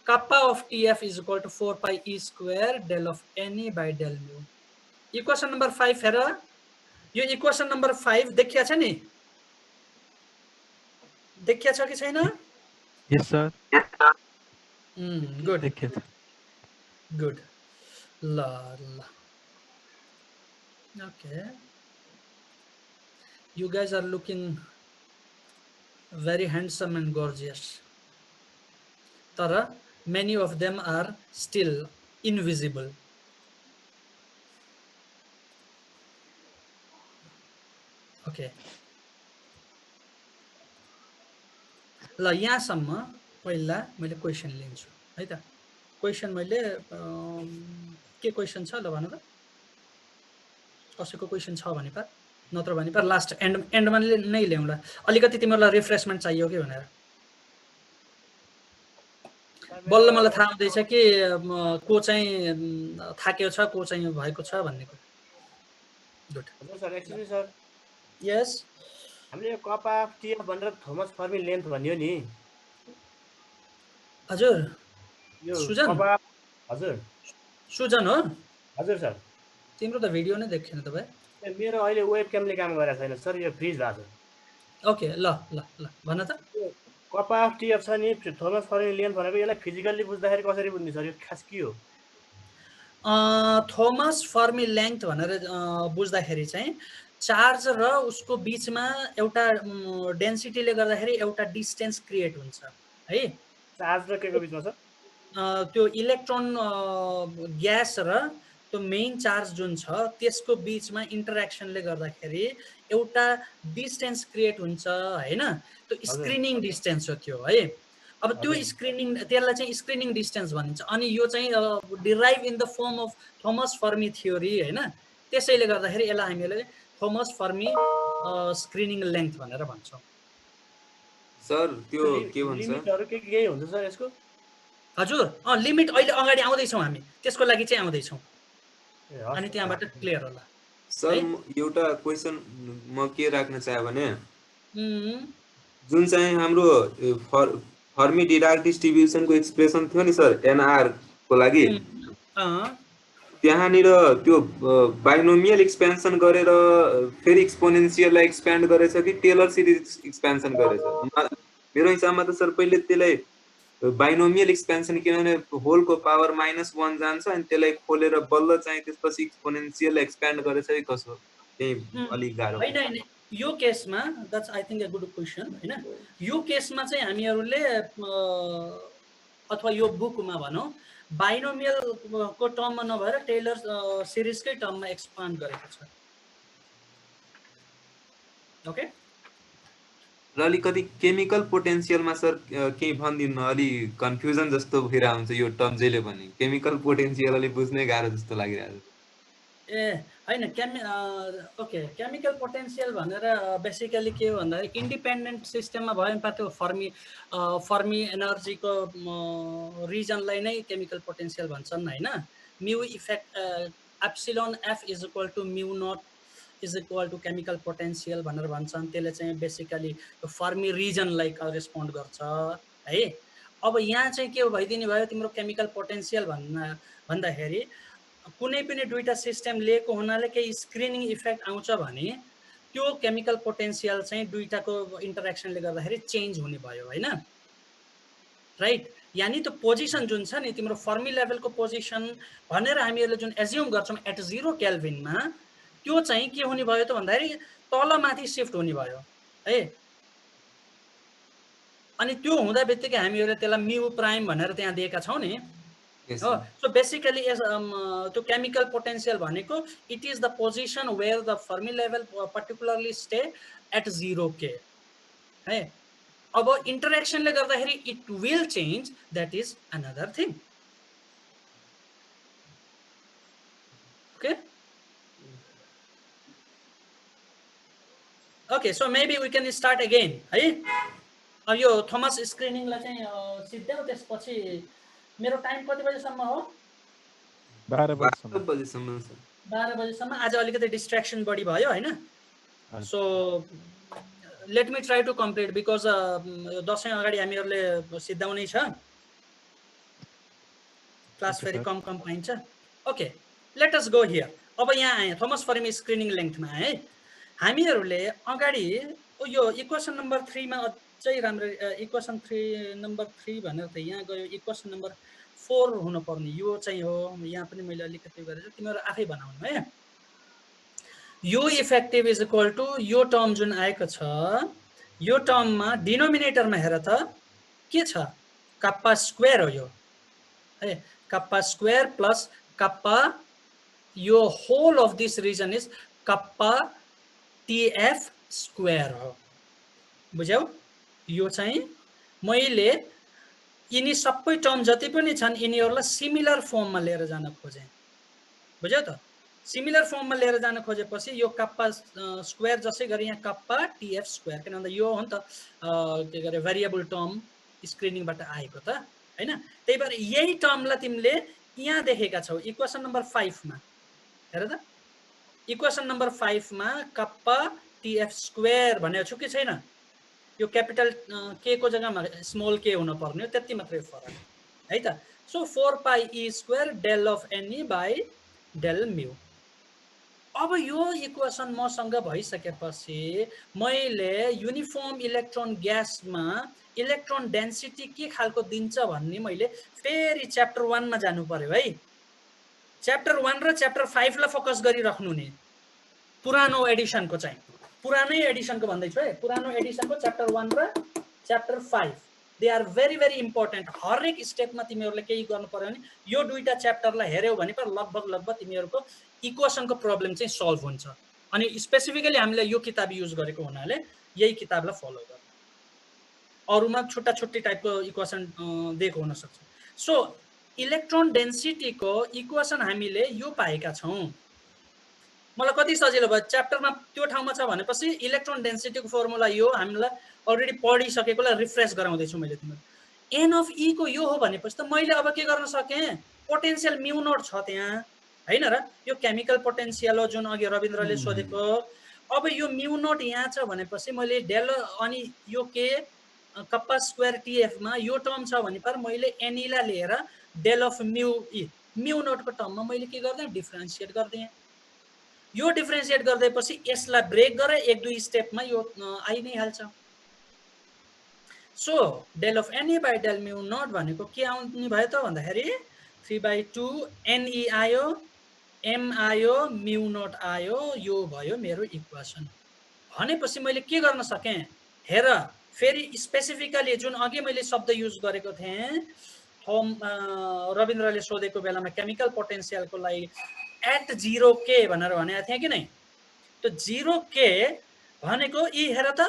Kappa of tf is equal to 4 pi e square del of ne by del mu. Equation number 5 हेर, यो इक्वेसन नम्बर 5 देखिया छ नि, देखिया छ कि छैन? यस सर, गुड देखिए छ। गुड। ल ल okay, you guys are looking very handsome and gorgeous, tara many of them are still invisible. Okay, ल यहाँसम्म पहिला मैले क्वेसन लिन्छु है त। क्वेसन मैले के क्वेसन छ ल भन त, कसैको क्वेसन छ भने पा, नत्र भने पा लास्ट एन्डमा नै ल्याउँला। अलिकति तिमीहरूलाई रिफ्रेसमेन्ट चाहियो कि भनेर, बल्ल मलाई थाहा हुँदैछ कि को चाहिँ थाकेको छ, को चाहिँ भएको छ भन्ने कुरा। गुड। हजुर सर, एक्सक्युज सर, यस हामीले यो कपा अफ टिएफ भनेर थोमस फर्मी लेन्थ भन्यो नि, हजुर यो सुजन, कपा, हजुर सुजन हो हजुर सर। तिम्रो त भिडियो नै देखेन त भाइ। मेरो अहिले वेब क्यामले काम गरेको छैन सर, यो फ्रिज भएको छ। ओके ल ल ल भन त। यो कपा अफ टिएफ छ नि, थोमस फर्मी लेन्थ भनेको यसलाई फिजिकल्ली बुझ्दाखेरि कसरी बुझ्ने सर? यो खास के हो? थोमस फर्मी लेन्थ भनेर बुझ्दाखेरि चाहिँ चार्ज र उसको बिचमा एउटा डेन्सिटीले गर्दाखेरि एउटा डिस्टेन्स क्रिएट हुन्छ है। चार्ज र के को बिचमा सर? त्यो इलेक्ट्रोन ग्यास र त्यो मेन चार्ज जुन छ त्यसको बिचमा इन्टरेक्सनले गर्दाखेरि एउटा डिस्टेन्स क्रिएट हुन्छ हैन, त्यो स्क्रिनिङ डिस्टेन्स हो त्यो है। अब त्यो स्क्रिनिङ, त्यसलाई चाहिँ स्क्रिनिङ डिस्टेन्स भनिन्छ। अनि यो चाहिँ derive in the form of Thomas Fermi theory हैन, त्यसैले गर्दाखेरि यसलाई हामीले थोमस फर्मी स्क्रिनिङ लेन्थ भनेर भन्छौँ। सर त्यो के भन्छ, लिमिटहरु के हुन्छ सर यसको? हजुर लिमिट अहिले अगाडि आउँदैछौँ हामी, त्यसको लागि चाहिँ आउँदैछौँ, अनि त्यहाँबाट क्लियर होला। सर एउटा क्वेसन म के राख्न चाहे भने, जुन चाहिँ हाम्रो फर्मी डिराक डिस्ट्रिब्युसनको एक्सप्रेसन थियो नि सर एनआर को लागि, त्यहाँनिर त्यो बाइनोमियल एक्सपेन्सन गरेर फेरि एक्सपोनेन्सियललाई एक्सप्यान्ड गरेछ कि टेलर सिरिज एक्सपेन्सन गरेछ? मेरो हिसाबमा त सर पहिले त्यसलाई बाइनोमियल एक्सपेन्सन, किनभने होलको पावर -1 जान्छ अनि त्यसलाई खोलेर बल्ल चाहिँ त्यसपछि एक्सपोनेन्सियल एक्सप्यान्ड गरेछ कि कसो? त्यही अलिक गाह्रो हैन। यो केसमा that's I think a good question हैन। यो केसमा चाहिँ हामीहरूले अथवा यो बुकमा भनौँ बाइनोमियल को टर्ममा नभएर टेलर सिरिजकै टर्ममा एक्सपान्ड गरेको छ। ओके, र अलिकति केमिकल पोटेन्सियलमा सर केही भनिदिनु, अलि कन्फ्युजन जस्तो भइरहेको हुन्छ यो टर्म जहिले पनि। केमिकल पोटेन्सियल अलि बुझ्नै गाह्रो जस्तो लागिरहेको छ। ए हैन, ओके, केमिकल पोटेन्सियल भनेर बेसिकली के हो भन्दाखेरि इन्डिपेन्डेन्ट सिस्टममा भयो भने त्यो फर्मी एनर्जीको रिजनलाई नै केमिकल पोटेन्सियल भन्छन् हैन। Mu effect epsilon F is equal to mu naught is equal to chemical potential भनेर भन्छन्। त्यसले चाहिँ बेसिकली फर्मी रिजनलाई करेस्पोन्ड गर्छ है। अब यहाँ चाहिँ के भइदिने भयो तिम्रो केमिकल पोटेन्सियल भन्दाखेरि कुनै पनि दुईटा सिस्टम लिएको हुनाले केही स्क्रिनिङ इफेक्ट आउँछ भने त्यो केमिकल पोटेन्सियल चाहिँ दुईटाको इन्टरेक्सनले गर्दाखेरि चेन्ज हुने भयो हैन, राइट। यानी त्यो पोजिसन जुन छ नि तिम्रो फर्मी लेभलको पोजिसन भनेर हामीहरूले जुन एज्युम गर्छौँ एट 0 केल्भिनमा, त्यो चाहिँ के हुने भयो त भन्दाखेरि तलमाथि शिफ्ट हुने भयो है। अनि त्यो हुँदा बित्तिकै हामीहरूले त्यसलाई म्यू प्राइम भनेर त्यहाँ दिएका छौँ नि। So basically to chemical potential भनेको it is the position where the Fermi level particularly stay at 0k है। अब interaction ले गर्दाखेरि it will change, that is another thing. Okay, okay, so maybe we can start again है। अब यो Thomas स्क्रिनिङलाई चाहिँ सिद्ध्याउ, त्यसपछि मेरो टाइम कति बजेसम्म हो 12 बजेसम्म 12 बजेसम्म सर 12 बजेसम्म आज अलिकति डिस्ट्र्याक्सन बढी भयो हैन हजुर। So let me try to complete because Dashain अगाडि हामीहरूले सिद्धाउनै छ क्लास ओके फेरि सर। कम पाइन्छ okay let us go here अब यहाँ आएँ थोमस फर्मी स्क्रिनिङ लेन्थमा है हामीहरूले अगाडि यो इक्वेसन नम्बर 3 मा अझै राम्रो इक्वेसन 3 नम्बर 3 भनेर त यहाँ गयो इक्वेसन नम्बर 4 हुनुपर्ने यो चाहिँ हो यहाँ पनि मैले अलिकति गरेर तिमीहरू आफै बनाउनु है यो इफेक्टिभ इज इक्वल टु यो टर्म जुन आएको छ यो टर्ममा डिनोमिनेटरमा हेर त के छ कप्पा स्क्वायर हो यो है कप्पा स्क्वायर प्लस कप्पा यो whole of this region is kappa TF square हो बुझ्यौ यो चाहिँ मैले यिनी सबै टर्म जति पनि छन् यिनीहरूलाई सिमिलर फर्ममा लिएर जान खोजेँ बुझ्यौ त सिमिलर फर्ममा लिएर जान खोजेपछि यो कप्पा स्क्वायर जसै गरी यहाँ कप्पा टीएफ स्क्वायर किन भन्दा यो हो नि त के गरे भेरिएबल टर्म स्क्रिनिङबाट आएको त हैन त्यही भएर यही टर्मलाई तिमीले यहाँ देखेका छौ इक्वेसन नम्बर 5 मा हेर त इक्वेसन नम्बर 5 मा कप्पा टीएफ स्क्वायर भनेको छु कि छैन यो क्यापिटल के को जग्गामा स्मल के हुन पर्ने हो त्यति मात्रै फरक है त so 4 pi E square del of N by del mu अब यो इक्वेसन मसँग भइसकेपछि मैले युनिफर्म इलेक्ट्रोन ग्यासमा इलेक्ट्रोन डेन्सिटी के खालको दिन्छ भन्ने मैले फेरि च्याप्टर 1 मा जानु पर्यो है च्याप्टर 1 र च्याप्टर 5 लाई फोकस गरिराख्नु नि पुरानो एडिसनको चाहिँ पुरानै एडिसनको भन्दैछु है पुरानो एडिसनको च्याप्टर 1 र chapter 5 they are very very important हरेक स्टेपमा तिमीहरूले केही गर्नु पर्यो भने यो दुईटा च्याप्टरलाई हेर्यौ भने पर लगभग तिमीहरूको इक्वेसनको प्रब्लम चाहिँ सल्भ हुन्छ अनि स्पेसिफिकली हामीले यो किताब युज गरेको हुनाले यही किताबलाई फलो गर्नु अरूमा छुट्टा छुट्टी टाइपको इक्वेसन दिएको हुन सक्छ सो इलेक्ट्रोन डेन्सिटीको इक्वेसन हामीले यो पाएका छौं मलाई कति सजिलो भयो च्याप्टरमा त्यो ठाउँमा छ भनेपछि इलेक्ट्रोन डेन्सिटीको फर्मुला यो हामीलाई अलरेडी पढिसकेकोलाई रिफ्रेश गराउँदैछु मैले तिमीलाई एन अफ ई को यो हो भनेपछि त मैले अब के गर्न सके पोटेन्शियल म्यू नोट छ त्यहाँ हैन र यो केमिकल पोटेन्शियल हो जुन अघि रविन्द्रले सोधेको अब यो म्यू नोट यहाँ छ भनेपछि मैले डेल अनि यो के कप्पा स्क्वायर टीएफ मा यो टर्म छ भने पर मैले एन लाई लिएर del of mu E mu naught को टर्ममा मैले के गर्दै डिफरेन्शिएट गर्दै यो डिफरेन्शिएट गर्दैपछि यसलाई ब्रेक गरे एक दुई स्टेपमा यो आइ नै हाल्छ so del of N by del mu naught भनेको के आउने भयो त भन्दाखेरि 3/2 एनई आयो एम आयो म्यू नोट आयो यो भयो मेरो इक्वेसन भनेपछि मैले के गर्न सके हेर फेरि स्पेसिफिकली जुन अघि मैले शब्द युज गरेको थिएँ रविन्द्रले सोधेको बेलामा केमिकल पोटेन्शियलको लागि एट 0k भनेर भनेको थिएँ कि नै त्यो 0k भनेको यी हेर त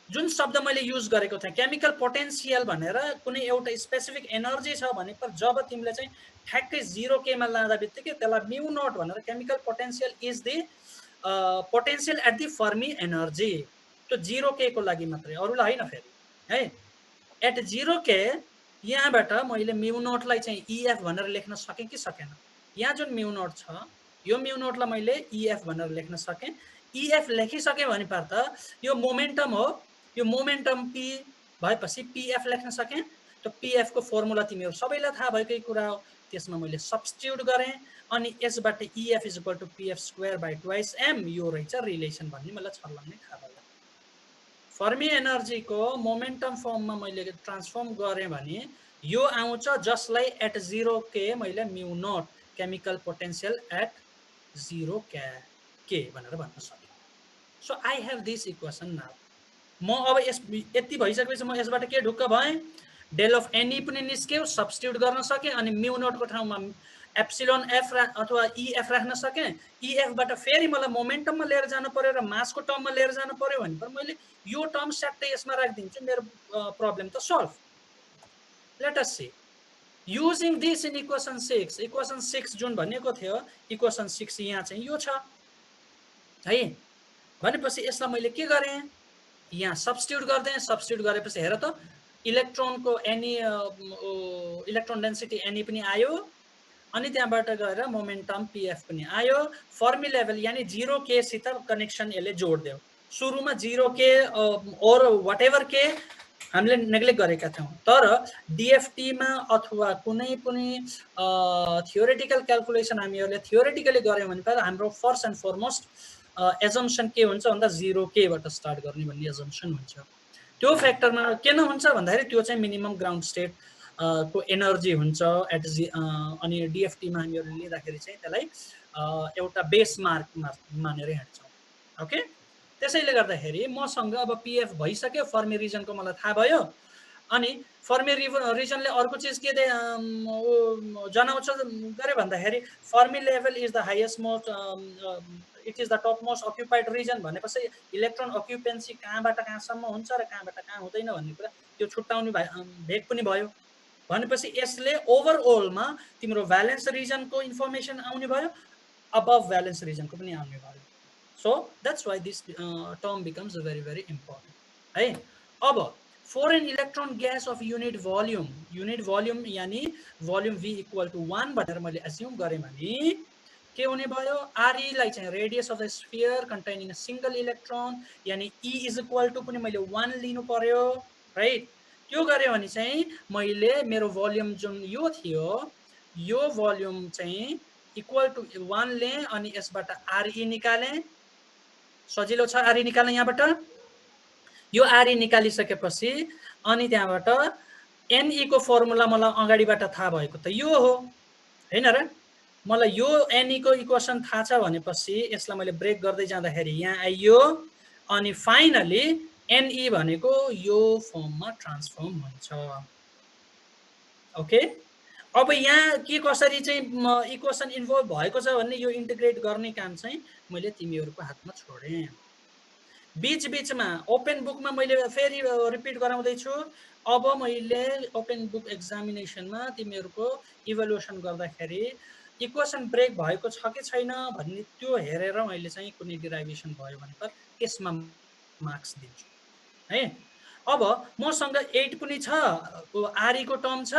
जुन शब्द मैले युज गरेको थिएँ केमिकल पोटेन्शियल भनेर कुनै एउटा स्पेसिफिक एनर्जी छ भने पर जब तिमीले चाहिँ ठ्याक्कै 0k मा लाँदा बित्तिकै त्यसलाई म्यू नोट भनेर chemical potential is the potential at the Fermi energy त्यो 0k को लागि मात्रै अरूलाई हैन फेरि है एट 0k यहाँबाट मैले म्यू नोटलाई चाहिँ ईएफ भनेर लेख्न सके कि सकेन यहाँ जुन म्यू नोट छ यो म्यू नोटलाई मैले ईएफ भनेर लेख्न सके ईएफ लेखिसके भने पर त यो मोमेन्टम हो यो मोमेन्टम पी भएपछि पीएफ लेख्न सके त्यो पीएफ को फर्मुला तिमीहरु सबैलाई थाहा भएकै कुरा हो त्यसमा मैले सब्स्टिट्युट गरे अनि यसबाट EF is equal to PF square by twice M यो रहेछ रिलेसन भन्ने मलाई छर्लङ्गै थाहा भयो फर्मी एनर्जी को मोमेन्टम फर्ममा मैले ट्रान्सफर्म गरे भने यो आउँछ जसलाई एट 0k मैले mu naught chemical potential at 0k भनेर भन्न सके so I have this equation now म अब यस यति भइसकेपछि म यसबाट के ढुक्क भए डेल अफ एनी पनि निस्क्यो सब्स्टिट्युट गर्न सके अनि म्यू नोट को ठाउँमा एप्सिलोन एफ अथवा ईएफ राख्न सके ईएफ बाट फेरि मलाई मोमेन्टममा लिएर जानु पर्यो र मासको टर्ममा लिएर जानु पर्यो भने पर मैले यो टर्म स्याट्टै यसमा राख्दिन्छु मेरो प्रब्लम त solve let us see using this in equation 6 जुन भनेको थियो इक्वेसन 6 यहाँ चाहिँ यो छ है भनेपछि यसलाई मैले के गरे यहाँ सब्स्टिट्युट गर्दै सब्स्टिट्युट गरेपछि हेर त इलेक्ट्रोनको एनी इलेक्ट्रोन डेन्सिटी एनी पनि आयो, अनि त्यहाँबाट गएर मोमेन्टम पीएफ पनि आयो। फर्मी लेभल यानी 0k सित कनेक्सन यसले जोड्दियो। सुरुमा 0k और व्हाटएभर के हामीले नेग्लेक्ट गरेका थियौं, तर डीएफटी मा अथवा कुनै पनि थियोरेटिकल क्याल्कुलेसन हामीहरूले थियोरेटिकली गर्यौं भने त हाम्रो फर्स्ट एन्ड फरमोस्ट एजम्पसन के हुन्छ भन्दा 0k बाट स्टार्ट गर्ने भन्ने एजम्पसन हुन्छ। त्यो फ्याक्टरमा किन हुन्छ भन्दाखेरि त्यो चाहिँ मिनिमम ग्राउन्ड स्टेट को एनर्जी हुन्छ एट अनि डीएफटी मा हामीहरूले लिँदाखेरि चाहिँ त्यसलाई एउटा बेस मार्क मानेर हिँड्छौं। ओके, त्यसैले गर्दाखेरि मसँग अब पीएफ भइसक्यो, फर्मी रिजनको मलाई थाहा भयो। अनि फर्मी रिजनले अर्को चीज के जनाउँछ गरे भन्दाखेरि Fermi level is the highest most it is the top most occupied region भनेपछि इलेक्ट्रोन अक्युपेन्सी कहाँबाट कहाँसम्म हुन्छ र कहाँबाट कहाँ हुँदैन भन्ने कुरा त्यो छुट्याउने भेग पनि भयो। भनेपछि यसले ओभरअलमा तिम्रो भ्यालेन्स रिजनको इन्फर्मेसन आउने भयो, अबभ भ्यालेन्स रिजनको पनि आउने भयो। So that's why this term becomes very very important है। अब for an electron gas of unit volume यानी वोल्युम v इक्वल टु 1 भनेर मैले एज्युम गरेँ भने के हुने भयो, RE लाई चाहिँ radius of the sphere containing a single electron यानी E इज इक्वल टु पनि मैले 1 लिनु पर्यो, राइट। त्यो गरे भने चाहिँ मैले मेरो भोल्युम जुन यो थियो यो भोल्युम चाहिँ इक्वल टु 1 ले अनि यसबाट RE निकाले। सजिलो छ RE निकाल्न। यहाँबाट यो RE निकालिसकेपछि अनि त्यहाँबाट NE को फर्मुला मलाई अगाडिबाट थाहा भएको त यो हो हैन र। मलाई यो NE को इक्वेसन थाहा छ भनेपछि यसलाई मैले ब्रेक गर्दै जाँदाखेरि यहाँ आइयो अनि फाइनली NE भनेको यो फर्ममा ट्रान्सफर्म हुन्छ। ओके, अब यहाँ के कसरी चाहिँ इक्वेसन इन्भल्भ भएको छ भन्ने यो इन्टिग्रेट गर्ने काम चाहिँ मैले तिमीहरूको हातमा छोडेँ। बीच बीचमा ओपन बुकमा मैले फेरि रिपिट गराउँदै छु। अब मैले ओपन बुक एक्जामिनेसनमा तिमीहरूको इभ्यालुएसन गर्दाखेरि इक्वेसन ब्रेक भएको छ कि छैन भन्ने त्यो हेरेर मैले चाहिँ कुनै डिराइभेसन भयो भने त त्यसमा मार्क्स दिन्छु है। अब मसँग 8 पनि छ, RE को टर्म छ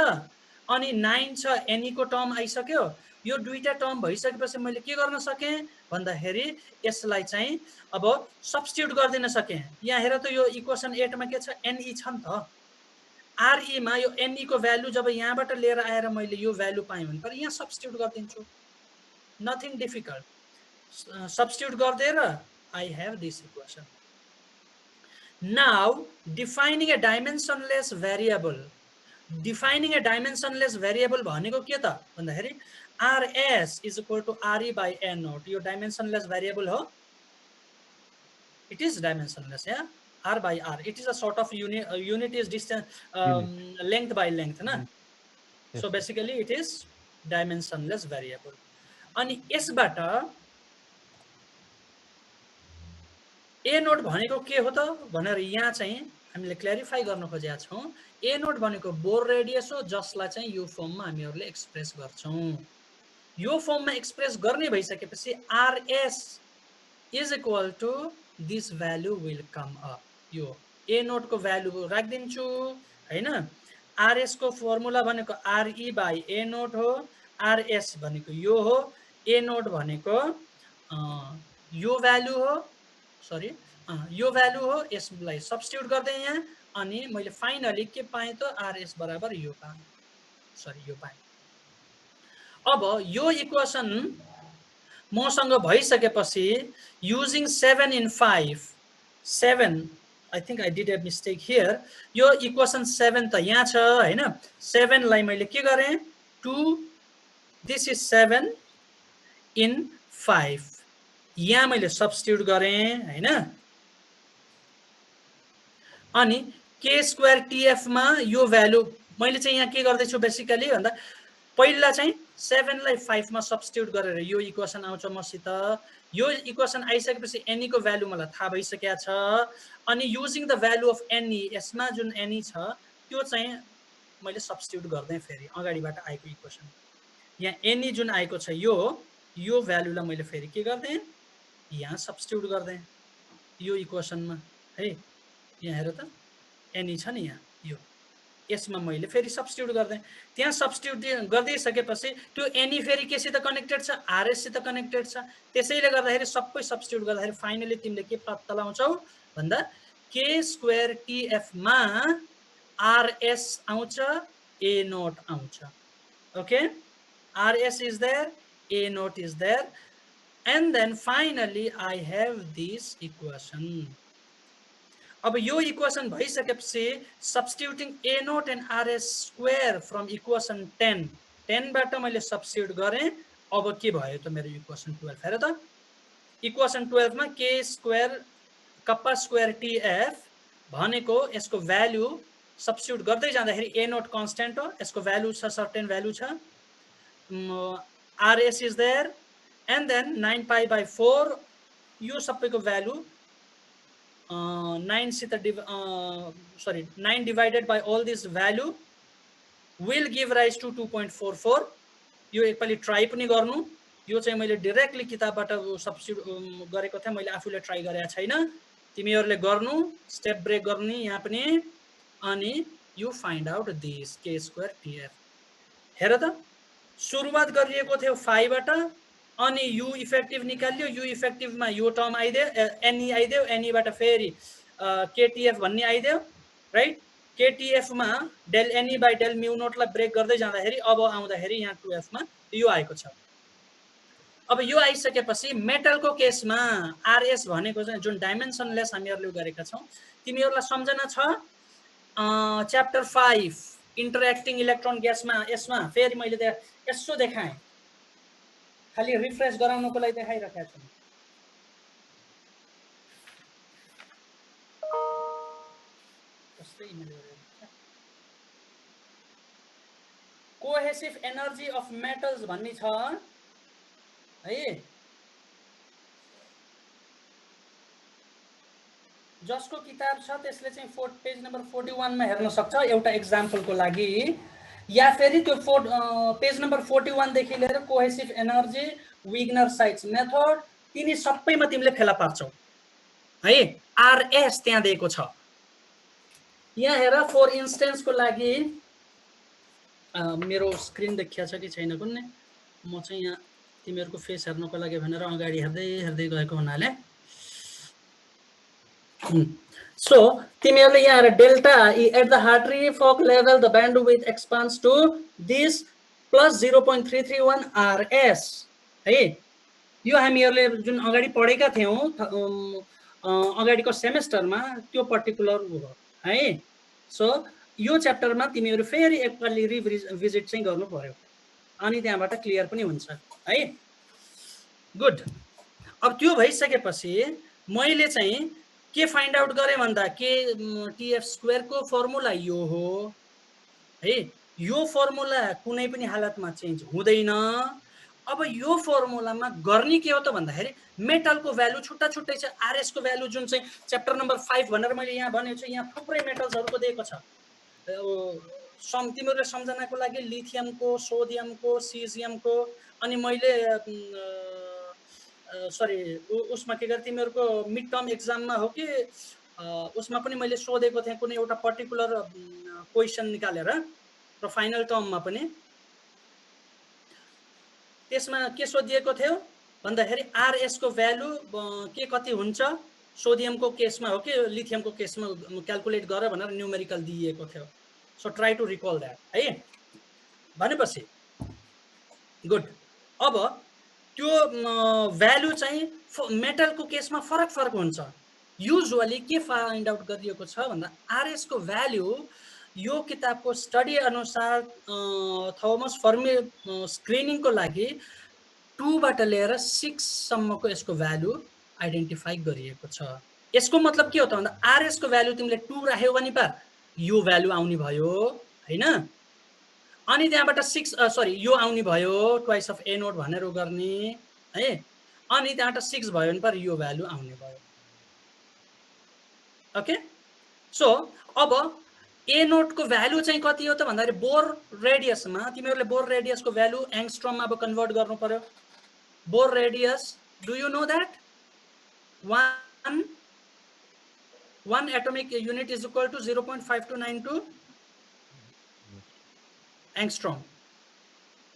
अनि 9 छ, NE को टर्म आइसक्यो। यो दुईटा टर्म भइसकेपछि मैले के गर्न सके भन्दाखेरि यसलाई चाहिँ अब सब्स्टिट्युट गर्दिन सके। यहाँ हेर त यो इक्वेसन 8 मा के छ, NE छ नि त। RE मा यो NE को भ्यालु जब यहाँबाट लिएर आएर मैले यो भ्यालु पाएँ भने पर यहाँ सब्स्टिट्युट गर्दिन्छु, नथिङ डिफिकल्ट। सब्स्टिट्युट गर्देर I have this equation. Now defining a dimensionless variable. Defining a dimensionless variable भनेको के त भन्दाखेरि RS is equal to RE by N naught. यो dimensionless variable हो, it is dimensionless, yeah, R by R. It is a sort of unit is distance length by length na. Yes. So basically it is dimensionless variable. अनि यसबाट A note भनेको के हो त भनेर यहाँ चाहिँ हामीले क्ल्यारिफाई गर्न खोजेका छौं। A नोट भनेको बोर रेडियस हो जसलाई चाहिँ यो फर्ममा हामीहरूले एक्सप्रेस गर्छौं। यो फर्ममा एक्सप्रेस गर्ने भइसकेपछि RS is equal to this value will come up. यो A नोट को भ्यालु राख्दिन्छु हैन। RS को फर्मुला भनेको RE by A नोट हो, RS भनेको यो हो, A नोट भनेको यो भ्यालु हो, सरी यो भ्यालु हो। यसलाई सब्स्टिट्युट गर्दै यहाँ अनि मैले फाइनली के पाएँ त RS बराबर यो पाएँ, सरी यो पाएँ। अब यो इक्वेसन मसँग भइसकेपछि using 7 in 5 7 I think I did a mistake here. यो इक्वेसन 7 त यहाँ छ हैन। 7 लाई मैले के गरे 2 this is 7 in 5 यहाँ मैले सब्स्टिट्युट गरे हैन। अनि k² TF मा यो भ्यालु मैले चाहिँ यहाँ के गर्दै छु बेसिकली भन्दा पहिला चाहिँ 7 लाई 5 मा सब्स्टिट्युट गरेर यो इक्वेसन आउँछ मसित। यो इक्वेसन आइसकेपछि NE को भ्यालु मलाई थाहा भइसकेको छ। अनि using the value of NE यसमा जुन NE छ त्यो चाहिँ मैले सब्स्टिट्युट गर्दै फेरि अगाडिबाट आएको इक्वेसन यहाँ NE जुन आएको छ यो भ्यालुलाई मैले फेरि के गर्दै यहाँ सब्स्टिट्युट गर्दै यो इक्वेसनमा है। यहाँ हेर त NE छ नि यहाँ यो यसमा मैले फेरि सब्स्टिट्युट गर्दै त्यहाँ सब्स्टिट्युट गरिदिइसकेपछि त्यो एनी फेरि केसित कनेक्टेड छ आरएससित कनेक्टेड छ त्यसैले गर्दाखेरि सबै सब्स्टिट्युट गर्दाखेरि फाइनली तिमीले के पत्ता लगाउँछौ भन्दा के स्क्वायर टीएफ मा आरएस आउँछ ए नोट आउँछ okay RS is there A naught is there and then finally I have this equation. अब यो इक्वेसन भइसकेपछि substituting a naught and r s square from equation 10 बाट मैले सब्स्टिट्युट गरेँ अब के भयो त मेरो इक्वेसन 12 हेर त इक्वेसन 12 मा के स्क्वायर कप्पा स्क्वायर टीएफ भनेको यसको भ्यालु सब्स्टिट्युट गर्दै जाँदाखेरि ए नोट कन्स्ट्यान्ट हो यसको भ्यालु छ सर्टेन भ्यालु छ RS is there and then 9 pi by 4 यो सबैको भ्यालु 9 सित 9 divided by all this value will give rise to 2.44 यो एकपाली ट्राई पनि गर्नु यो चाहिँ मैले डाइरेक्टली किताबबाट सब्स्टिट्युट गरेको थिएँ मैले आफूले ट्राई गरेको छैन तिमीहरूले गर्नु स्टेप ब्रेक गर्नु यहाँ पनि अनि you find out this k square TF हेर त सुरुवात गरिएको थियो 5 बाट अनि यु इफेक्टिभ निकाल्यो यु इफेक्टिभमा यो टर्म आइदियो एनई आइदियो एनईबाट फेरि केटीएफ भन्ने आइदियो राइट केटीएफमा del n e by del mu नोटलाई ब्रेक गर्दै जाँदाखेरि अब आउँदाखेरि यहाँ 2f मा यो आएको छ अब यो आइसकेपछि मेटलको केसमा आरएस भनेको चाहिँ जुन डाइमेन्सनलेस हामीहरूले गरेका छौँ तिमीहरूलाई सम्झना छ च्याप्टर 5 इन्टरेक्टिङ इलेक्ट्रोन ग्यासमा यसमा फेरि मैले त्यहाँ यसो देखाएँ खाली रिफ्रेश गराउनको लागि देखाइरहेको छु कस्तै इमेल गरेको कोहेसिभ एनर्जी अफ मेटल्स भन्ने छ है जसको किताब छ त्यसले चाहिँ पेज नम्बर 41 मा हेर्न सक्छ एउटा एक्जाम्पलको लागि या फेरि त्यो पेज नम्बर 41 देखि लिएर कोहेसिभ एनर्जी विग्नर साइट्स मेथड तिनी सबैमा तिमीले फेला पार्छौ है आरएस त्यहाँ दिएको छ यहाँ हेर फर इन्स्टेन्सको लागि मेरो स्क्रिन देखिया छ कि छैन कुन्ने म चाहिँ यहाँ तिमीहरूको फेस हेर्नको लागि भनेर अगाडि हेर्दै हेर्दै गएको हुनाले So, तिमीहरूले यहाँ delta at the Hartree Fock level the bandwidth expands to this plus 0.331 RS है यो हामीहरूले जुन अगाडि पढेका थियौं अगाडिको सेमेस्टरमा त्यो पर्टिकुलर हो है सो यो च्याप्टरमा तिमीहरू फेरि एकपालि रिभिजिट चाहिँ गर्नु पर्यो अनि त्यहाँबाट क्लियर पनि हुन्छ है गुड अब त्यो भइसकेपछि मैले चाहिँ के फाइन्ड आउट गरे भन्दा के टीएफ स्क्वायर को फर्मुला यो हो है यो फर्मुला कुनै पनि हालतमा चेन्ज हुँदैन अब यो फर्मुलामा गर्ने के हो त भन्दाखेरि मेटलको भ्यालु छुट्टा छुट्टै छ आरएस को भ्यालु जुन चाहिँ च्याप्टर नम्बर 5 भनेर मैले यहाँ भनेको छु यहाँ थुप्रै मेटल्सहरुको दिएको छ तिमीहरूले सम्झनाको लागि लिथियमको सोडियमको सिजियमको अनि मैले सरी उसमा के गरे तिमीहरूको मिड टर्म एक्जाममा हो कि उसमा पनि मैले सोधेको थिएँ कुनै एउटा पर्टिकुलर क्वेशन निकालेर र फाइनल टर्ममा पनि त्यसमा के सोधिएको थियो भन्दाखेरि आरएस को भ्यालु के कति हुन्छ सोडियमको केसमा हो कि लिथियमको केसमा क्याल्कुलेट गर भनेर न्यूमेरिकल दिएको थियो so try to recall that है भनेपछि गुड अब त्यो भ्यालु चाहिँ मेटलको केसमा फरक फरक हुन्छ युजुअली के फाइन्ड आउट गरिएको छ भन्दा आरएस को भ्यालु यो किताबको स्टडी अनुसार थोमस फर्मी स्क्रिनिङ को लागि 2 बाट लिएर 6 सम्मको यसको भ्यालु आइडेन्टिफाई गरिएको छ यसको मतलब के हो त भन्दा आरएस को भ्यालु तिमीले 2 राख्यौ भने पा यो भ्यालु आउने भयो हैन अनि त्यहाँबाट 6 सरी यो आउने भयो ट्वाइस अफ ए नोट भनेर गर्ने है अनि त्यहाँबाट 6 भयो भने पर यो भ्यालु आउने भयो ओके सो अब ए नोट को भ्यालु चाहिँ कति हो त भन्दाखेरि बोर रेडियसमा तिमीहरूले बोर रेडियस को भ्यालु एंगस्ट्रममा अब कन्भर्ट गर्नु पर्यो Bohr radius do you know that 1 atomic unit is equal to 0.5292 angstrom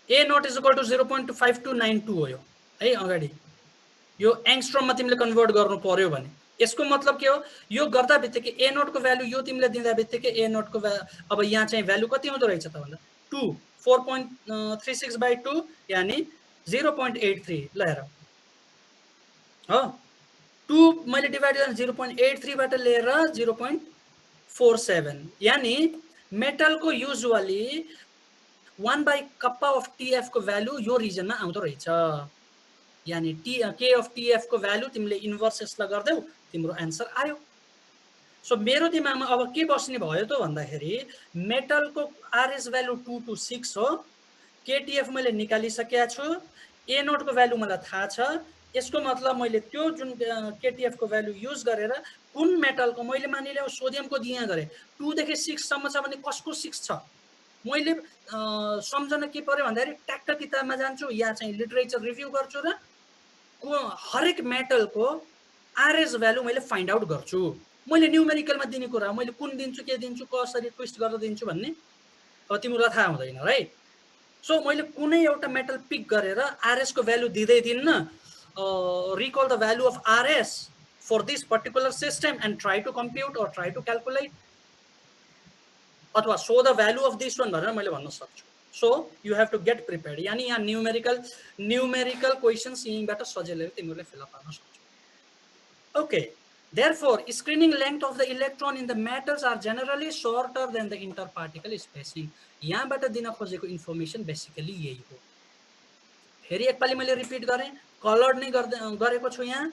a naught is equal to 0.5292 हो यो है अगाडि यो एङ्स्ट्रममा तिमीले कन्भर्ट गर्नु पर्यो भने यसको मतलब के हो यो गर्दा बित्तिकै ए नटको भ्यालु यो तिमीले दिँदा बित्तिकै ए नटको अब यहाँ चाहिँ भ्यालु कति हुँदो रहेछ त भन्दा 2 4.36/2 यानी 0.83 ल हेर हो 2 मैले डिभाइड गरेँ 0.83 बाट लिएर 0.47 यानी मेटलको युजुअली 1/kappa of TF को भ्यालु यो रिजनमा आउँदो रहेछ यानी K of TF को भ्यालु तिमीले इन्भर्स यसलाई गर्देऊ तिम्रो आन्सर आयो सो मेरो दिमागमा अब के बस्ने भयो त भन्दाखेरि मेटलको RS भ्यालु 226 हो KTF मैले निकालिसकेको छु A नोट को भ्यालु मलाई थाहा छ यसको मतलब मैले त्यो जुन KTF को भ्यालु युज गरेर कुन मेटलको मैले मानिलियो सोडियमको दिया गरे 2 देखि 6 सम्म छ भने कसको 6 छ मैले सम्झन के पर्यो भन्दाखेरि ट्याक्क किताबमा जान्छु या चाहिँ लिटरेचर रिभ्यू गर्छु र हरेक मेटलको RS भ्यालु मैले फाइन्ड आउट गर्छु मैले न्यूमेरिकलमा दिने कुरा मैले कुन दिन्छु के दिन्छु कसरी ट्विस्ट गरेर दिन्छु भन्ने तिमीलाई थाहा हुँदैन राइट सो मैले कुनै एउटा मेटल पिक गरेर RS को भ्यालु दिँदै दिन्न recall the value of RS for this particular system and try to compute or try to calculate अथवा show the value of this one भनेर मैले भन्न सक्छु so you have to get prepared यानी यहाँ numerical questions यहीँबाट सजिलै तिमीले फिल अप गर्न सक्छौ okay therefore screening length of the electron in the metals are generally shorter than the interparticle spacing यहाँबाट दिन खोजेको इन्फर्मेसन बेसिकली यही हो फेरि एकपाली मैले रिपिट गरे कलर नै गरेको छु यहाँ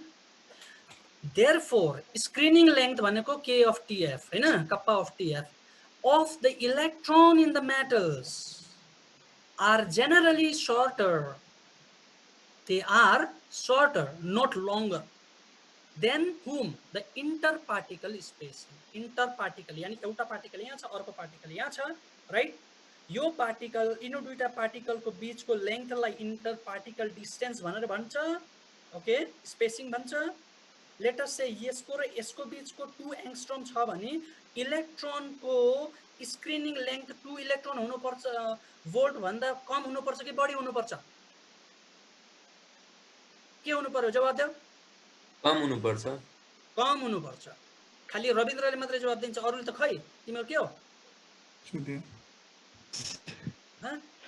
therefore screening length भनेको K of TF हैन kappa of TF of the electron in the metals are generally shorter they are shorter not longer than whom the interparticle spacing interparticle यानी एउटा particle यहाँ छ अर्को पार्टिकल यहाँ छ right यो पार्टिकल यिनीहरू दुईटा पार्टिकलको बीचको लेन्थलाई इंटरपार्टिकल डिस्टेन्स भनेर भन्छ ओके स्पेसिङ भन्छ लेट अस से यसको र यसको बीचको 2 एंगस्ट्रम छ भने इलेक्ट्रोनको स्क्रिनिङ लेन्थ 2 इलेक्ट्रोन हुनुपर्छ भोल्ट भन्दा कम हुनुपर्छ कि बढी हुनुपर्छ के हुनु पर्यो जवाब देऊ कम हुनुपर्छ खाली रविन्द्रले मात्रै जवाब दिन्छ अरूले त खै तिम्रो के हो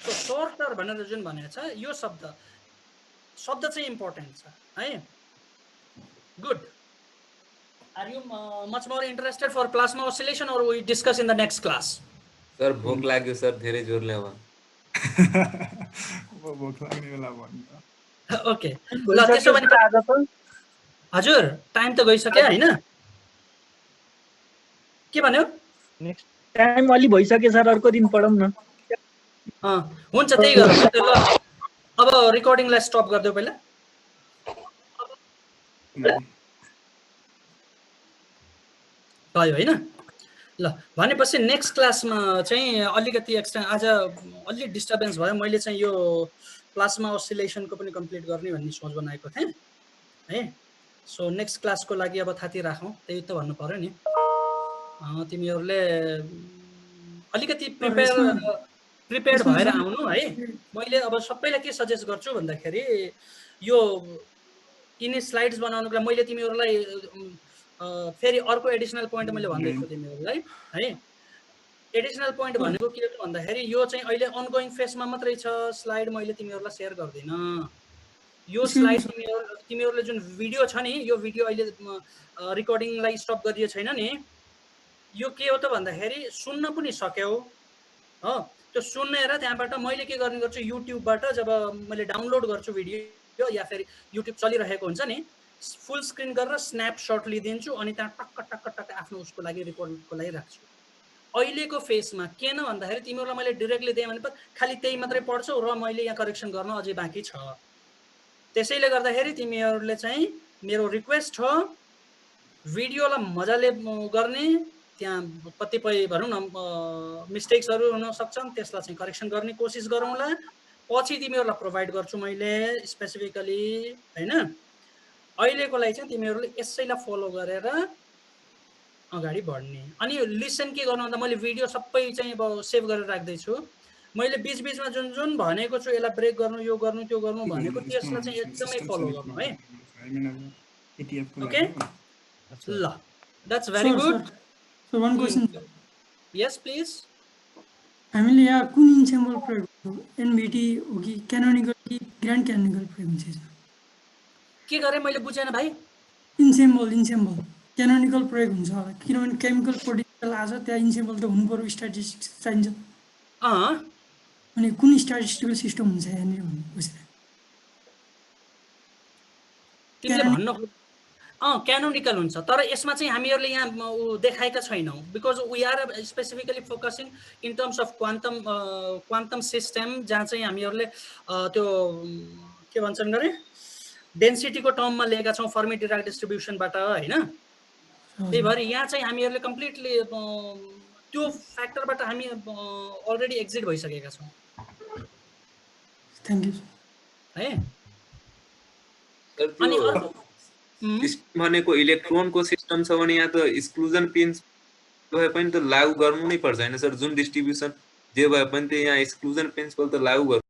सो शॉर्टर भनेर जुन भनेको छ यो शब्द चाहिँ इम्पोर्टेन्ट छ है good are you much more interested for plasma oscillation और we discuss in the next class sir भोक लाग्यो सर धेरै जोरले अब भोक लाग्ने बेला भन्नु ओके ल त्यसो भने हजुर टाइम त गइसक्यो हैन के भन्यो नेक्स्ट टाइम अलि भइसक्यो सर अर्को दिन पढौं न हुन्छ त्यही गरौँ ल अब रेकर्डिङलाई स्टप गर्दियौ पहिला भयो हैन ल भनेपछि नेक्स्ट क्लासमा चाहिँ अलिकति एक्स्ट्रा आज अलि डिस्टर्बेन्स भयो मैले चाहिँ यो प्लाज्मा ऑसिलेशनको पनि कम्प्लिट गर्ने भन्ने सोच बनाएको थिएँ है सो नेक्स्ट क्लासको लागि अब थाती राखौँ त्यही त भन्नु पर्यो नि तिमीहरूले अलिकति प्रिपेयर्ड भएर आउनु है मैले अब सबैलाई के सजेस्ट गर्छु भन्दाखेरि यो यिनी स्लाइड्स बनाउनुको लागि मैले तिमीहरूलाई फेरि अर्को एडिसनल पोइन्ट मैले भन्दै छु तिमीहरूलाई है एडिसनल पोइन्ट भनेको के हो भन्दाखेरि यो चाहिँ अहिले अनगोइङ फेसमा मात्रै छ स्लाइड मैले तिमीहरूलाई शेयर गर्दिन यो स्लाइड तिमीहरूले जुन भिडियो छ नि यो भिडियो अहिले रेकर्डिङलाई स्टप गरिएको छैन नि यो के हो त भन्दाखेरि सुन्न पनि सक्यौ हो त्यो सुनेर त्यहाँबाट मैले के गर्ने गर्छु युट्युबबाट जब मैले डाउनलोड गर्छु भिडियो या फेरि युट्युब चलिरहेको हुन्छ नि फुल स्क्रिन गरेर स्न्यापशट लिदिन्छु अनि त्यहाँ टक्क टक्क टक्क आफ्नो उसको लागि रिपोर्टको लागि राख्छु अहिलेको फेसमा के न भन्दाखेरि तिमीहरूलाई मैले डाइरेक्टली दिएँ भने खालि त्यही मात्रै पढ्छौ र मैले यहाँ करेक्सन गर्न अझै बाँकी छ त्यसैले गर्दाखेरि तिमीहरूले चाहिँ मेरो रिक्वेस्ट छ भिडियोलाई मजाले गर्ने त्यहाँ कतिपय भनौँ न मिस्टेक्सहरू हुन सक्छन् त्यसलाई चाहिँ करेक्सन गर्ने कोसिस गरौँला पछि तिमीहरूलाई प्रोभाइड गर्छु मैले स्पेसिफिकली हैन अहिलेको लागि चाहिँ तिमीहरूले यसैलाई फलो गरेर अगाडि बढ्ने अनि लिसन के गर्नु भन्दा मैले भिडियो सबै चाहिँ अब सेभ गरेर राख्दै छु मैले बीच बीचमा जुन जुन भनेको छु यसलाई ब्रेक गर्नु यो गर्नु त्यो गर्नु भनेको त्यसलाई चाहिँ एकदमै फलो गर्नु है एटीएफ को Okay. लागि अच्छा ल that's very good So one question. Yes please हामीले यहाँ कुन इन्सेम्बल प्रयोग गर्छौँ एनभिटी हो कि क्यानोनिकल कि ग्रान्ड क्यानोनिकल प्रयोग हुन्छ यसमा के गरे मैले बुझेन भाइ इन्सेम्बल क्यानोनिकल प्रयोग हुन्छ होला किनभने केमिकल पोटेन्सियल आज त्यहाँ इन्सेम्बल त हुनु पर्यो स्ट्याटिस्टिक्स चाहिन्छ अनि कुन स्ट्याटिस्टिकल सिस्टम हुन्छ यहाँनिर भन्ने बुझेर तिमीले भन्न क्यानोनिकल हुन्छ तर यसमा चाहिँ हामीहरूले यहाँ देखाएका छैनौँ because we are specifically focusing in terms of quantum system जहाँ चाहिँ हामीहरूले त्यो के भन्छन् गरे डेन्सिटीको टर्ममा लिएका छौँ फर्मी डिराक डिस्ट्रिब्युसनबाट होइन त्यही भएर यहाँ चाहिँ हामीहरूले कम्प्लिटली त्यो फ्याक्टरबाट हामी अलरेडी एक्जिट भइसकेका छौँ थ्याङ्क यू है अनि सिस्टम भनेको इलेक्ट्रोनको सिस्टम छ भने यहाँ त एक्सक्लुजन पिन्स भए पनि त लागू गर्नु नै पर्छ हैन सर जुन डिस्ट्रिब्युसन जे भए पनि त यहाँ एक्सक्लुजन प्रिन्सिपल त लागू गर्नु